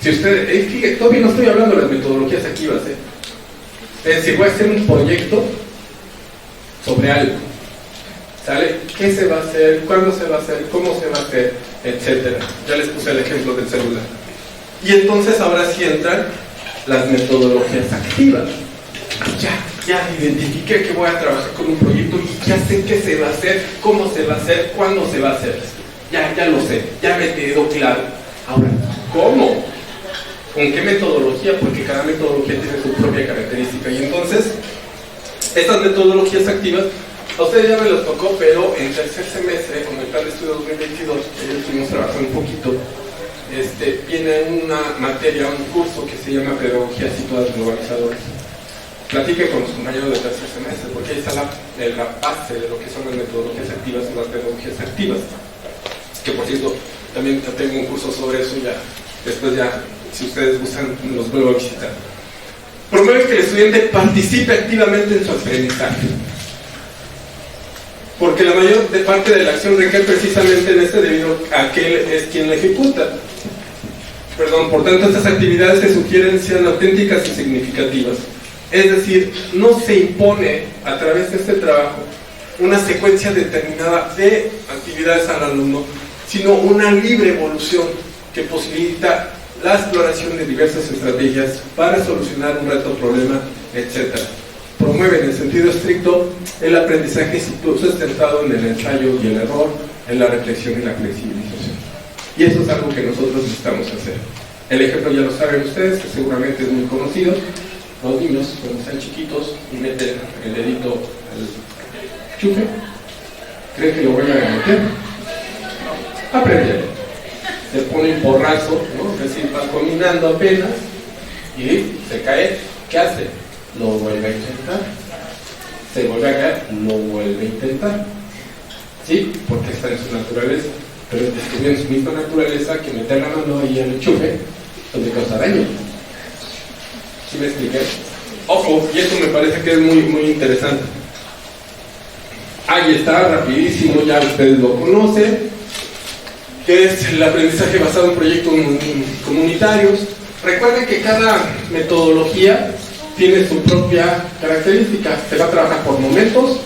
[SPEAKER 4] Si usted, fíjate, todavía no estoy hablando de las metodologías activas, es decir, voy a hacer un proyecto sobre algo, ¿sale? ¿Qué se va a hacer? ¿Cuándo se va a hacer? ¿Cómo se va a hacer? Etcétera. Ya les puse el ejemplo del celular. Y entonces ahora sí entran las metodologías activas. Ya identifiqué que voy a trabajar con un proyecto y ya sé qué se va a hacer, cómo se va a hacer, cuándo se va a hacer. Ya lo sé, ya me quedó claro. Ahora, ¿cómo? ¿Con qué metodología? Porque cada metodología tiene su propia característica. Y entonces, estas metodologías activas, a ustedes ya me los tocó, pero en tercer semestre, con el plan de estudio 2022, que ya estuvimos trabajando un poquito, viene una materia, un curso que se llama Pedagogía Situadas Globalizadoras. Platiquen con los compañeros de tercer semestre, porque ahí está la base de lo que son las metodologías activas y las pedagogías activas. Que por cierto, también tengo un curso sobre eso, ya después ya, si ustedes gustan, los vuelvo a visitar. Promueve que el estudiante participe activamente en su aprendizaje, porque la mayor parte de la acción recae precisamente en debido a que él es quien la ejecuta. Por tanto, estas actividades se sugieren sean auténticas y significativas. Es decir, no se impone a través de este trabajo una secuencia determinada de actividades al alumno, sino una libre evolución que posibilita la exploración de diversas estrategias para solucionar un reto, problema, etc. Promueve en el sentido estricto el aprendizaje sustentado en el ensayo y el error, en la reflexión y la flexibilización. Y eso es algo que nosotros necesitamos hacer. El ejemplo ya lo saben ustedes, que seguramente es muy conocido. Los niños, cuando están chiquitos y meten el dedito al chufe, ¿creen que lo vayan a meter? Aprenden. Se pone un porrazo, ¿no? Es decir, va combinando apenas y se cae. ¿Qué hace? Lo vuelve a intentar. Se vuelve a caer, lo vuelve a intentar. ¿Sí? Porque está en su naturaleza. Pero descubrió en su misma naturaleza que meter la mano ahí en el enchufe donde causa daño. ¿Sí me expliqué? Ojo, y esto me parece que es muy, muy interesante. Ahí está, rapidísimo, ya ustedes lo conocen, que es el aprendizaje basado en proyectos comunitarios. Recuerden que cada metodología tiene su propia característica. Se va a trabajar por momentos,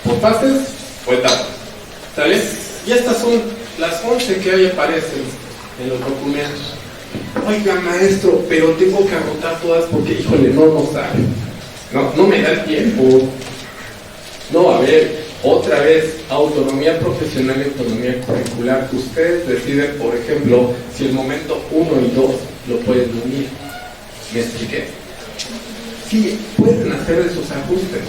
[SPEAKER 4] por fases o etapas. ¿Sale? Y estas son las 11 que ahí aparecen en los documentos. Oiga, maestro, pero tengo que agotar todas porque, híjole, no sabe. No me da el tiempo. No, a ver, otra vez, autonomía profesional y autonomía curricular. Ustedes deciden, por ejemplo, si el momento 1 y 2 lo pueden unir. ¿Me expliqué? Sí, pueden hacer esos ajustes.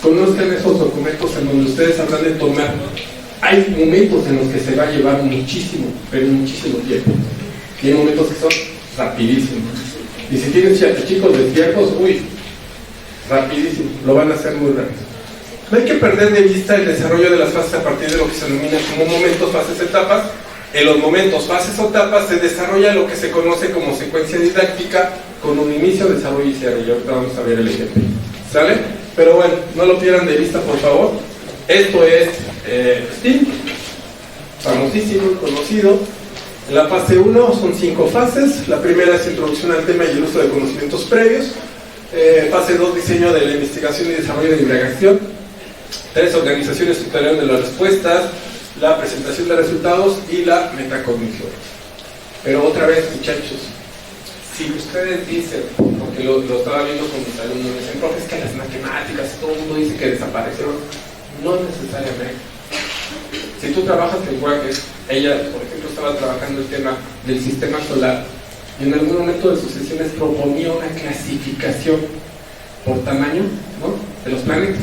[SPEAKER 4] Conozcan esos documentos en donde ustedes hablan de tomar. Hay momentos en los que se va a llevar muchísimo, pero muchísimo tiempo. Y hay momentos que son rapidísimos. Y si tienen chicos despiertos, rapidísimo, lo van a hacer muy rápido. No hay que perder de vista el desarrollo de las fases a partir de lo que se denomina como momentos, fases, etapas. En los momentos, fases o etapas se desarrolla lo que se conoce como secuencia didáctica con un inicio, desarrollo y cierre. Y ahorita vamos a ver el ejemplo. ¿Sale? Pero bueno, no lo pierdan de vista, por favor. Esto es STEAM, famosísimo, conocido. En la fase 1 son 5 fases. La primera es introducción al tema y el uso de conocimientos previos. Fase 2, diseño de la investigación y desarrollo de indagación. 3, organización y estructuración de las respuestas, la presentación de resultados y la metacognición. Pero otra vez, muchachos, si ustedes dicen, porque lo estaba viendo con mis alumnos, me dicen, profe, es que las matemáticas, todo el mundo dice que desaparecieron. No necesariamente. Si tú trabajas lenguajes, ella, por ejemplo, estaba trabajando el tema del sistema solar y en algún momento de sus sesiones proponía una clasificación por tamaño, ¿no?, de los planetas.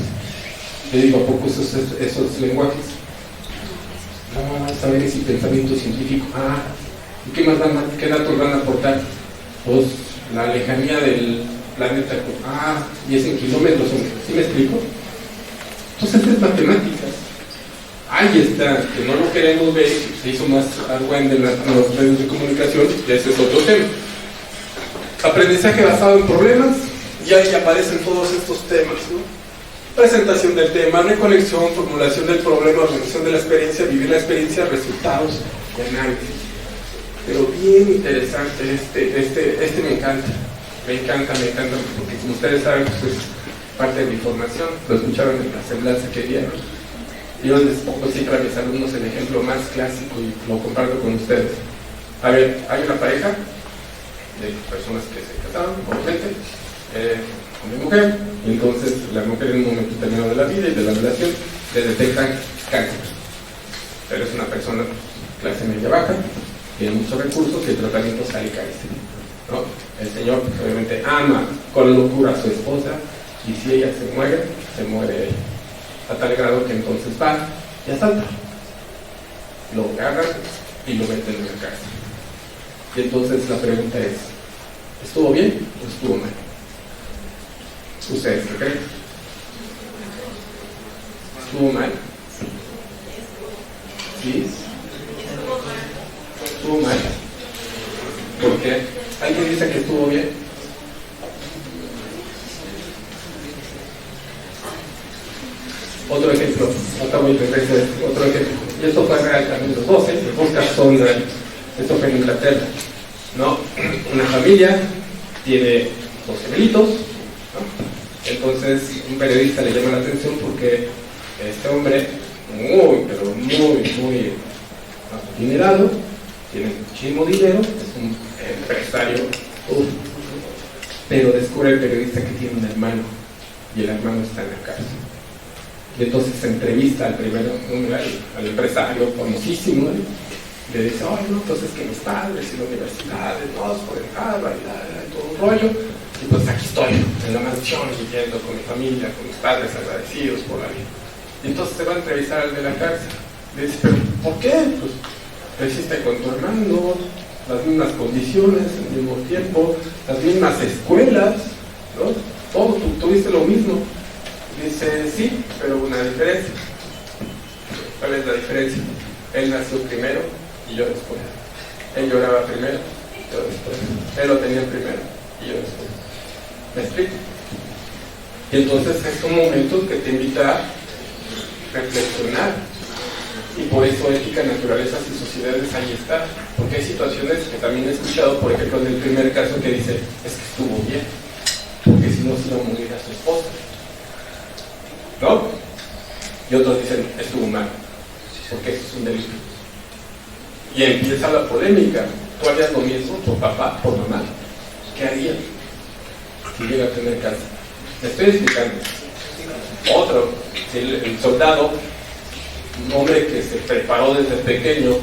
[SPEAKER 4] Le digo, ¿a poco esos lenguajes? No, es saber ese pensamiento científico. ¿Y qué datos van a aportar? Pues la lejanía del planeta. Y es en kilómetros. ¿Sí me explico? Entonces es matemáticas. Ahí está, que no lo queremos ver, se hizo más argüende en los medios de comunicación, y ese es otro tema. Aprendizaje basado en problemas, y ahí aparecen todos estos temas, ¿no? Presentación del tema, recolección, formulación del problema, organización de la experiencia, vivir la experiencia, resultados y análisis. Pero bien interesante, este me encanta, porque como ustedes saben, pues es parte de mi formación, lo escucharon en la semblanza que dieron. Yo les pongo siempre a mis alumnos el ejemplo más clásico y lo comparto con ustedes. A ver, hay una pareja de personas que se casaron, obviamente, hombre y mujer, y entonces la mujer en un momento determinado de la vida y de la relación le detectan cáncer. Pero es una persona clase media baja, tiene muchos recursos y el tratamiento sale carísimo, ¿no? El señor pues, obviamente ama con locura a su esposa y si ella se muere ella. A tal grado que entonces va y asalta. Lo agarran y lo meten en la cárcel. Y entonces la pregunta es, ¿estuvo bien o estuvo mal? ¿Ustedes qué creen? ¿Estuvo mal? ¿Sí? ¿Estuvo mal? ¿Por qué? ¿Alguien dice que estuvo bien? Otro ejemplo, otro ejemplo, y esto fue real también, los 12 casos son reales. Esto fue en Inglaterra, ¿no? Una familia tiene 2 gemelitos, ¿no? Entonces un periodista le llama la atención porque este hombre, muy adinerado, tiene muchísimo dinero, es un empresario, pero descubre el periodista que tiene un hermano y el hermano está en la cárcel. Y entonces se entrevista al primero, al empresario famosísimo, le dice, oye, no, entonces que mis padres y la universidad, todos por el Harvard y todo un rollo, y pues aquí estoy, en la mansión, viviendo con mi familia, con mis padres agradecidos por la vida. Y entonces se va a entrevistar al de la cárcel. Le dice, pero ¿por qué? Pues creciste con tu hermano, las mismas condiciones, el mismo tiempo, las mismas escuelas, ¿no? Todo, tú tuviste lo mismo. Dice, sí, pero una diferencia. ¿Cuál es la diferencia? Él nació primero y yo después. Él lloraba primero, yo después. Él lo tenía primero y yo después. ¿Me explico? Y entonces es un momento que te invita a reflexionar. Y por eso ética, naturalezas y sociedades ahí está. Porque hay situaciones que también he escuchado, por ejemplo, en el primer caso que dice, es que estuvo bien, porque si no se iba a morir a su esposa, ¿no? Y otros dicen, estuvo mal, porque eso es un delito. Y empieza la polémica. ¿Tú harías lo mismo por papá, por mamá? ¿Qué harías si llega a tener cáncer? Me estoy explicando. Otro, el soldado, un hombre que se preparó desde pequeño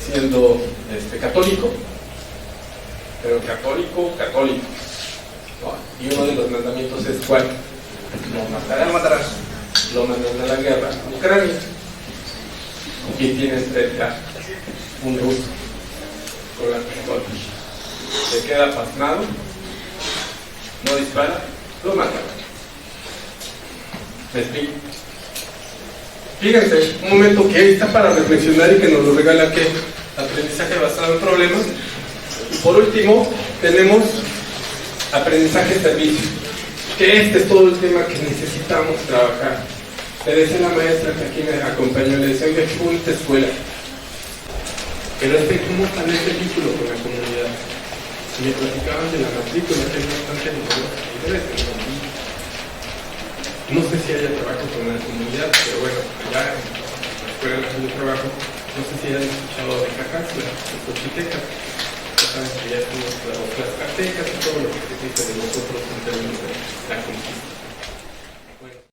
[SPEAKER 4] siendo católico, pero católico, ¿no? Y uno de los mandamientos es ¿cuál? No matarás. Lo mandan a la guerra a Ucrania y tienen cerca un ruso con la pistola. Se queda pasmado, no dispara, lo matan. ¿Me explico? Fíjense, un momento que está para reflexionar y que nos lo regala que aprendizaje basado en problemas. Y por último, tenemos aprendizaje-servicio, que este es todo el tema que necesitamos trabajar. Le decía la maestra que aquí me acompañó, le decía, oye, qué bonita escuela, pero es que cómo está ese vínculo con la comunidad. Y me platicaban de la matrícula, que es bastante interesante. No sé si haya trabajo con la comunidad, pero bueno, allá en la escuela de trabajo, no sé si hayan escuchado de Cacas, las cochitecas. Ya saben que ya tenemos las cartecas y todo lo que se dice de nosotros en términos de la conquista.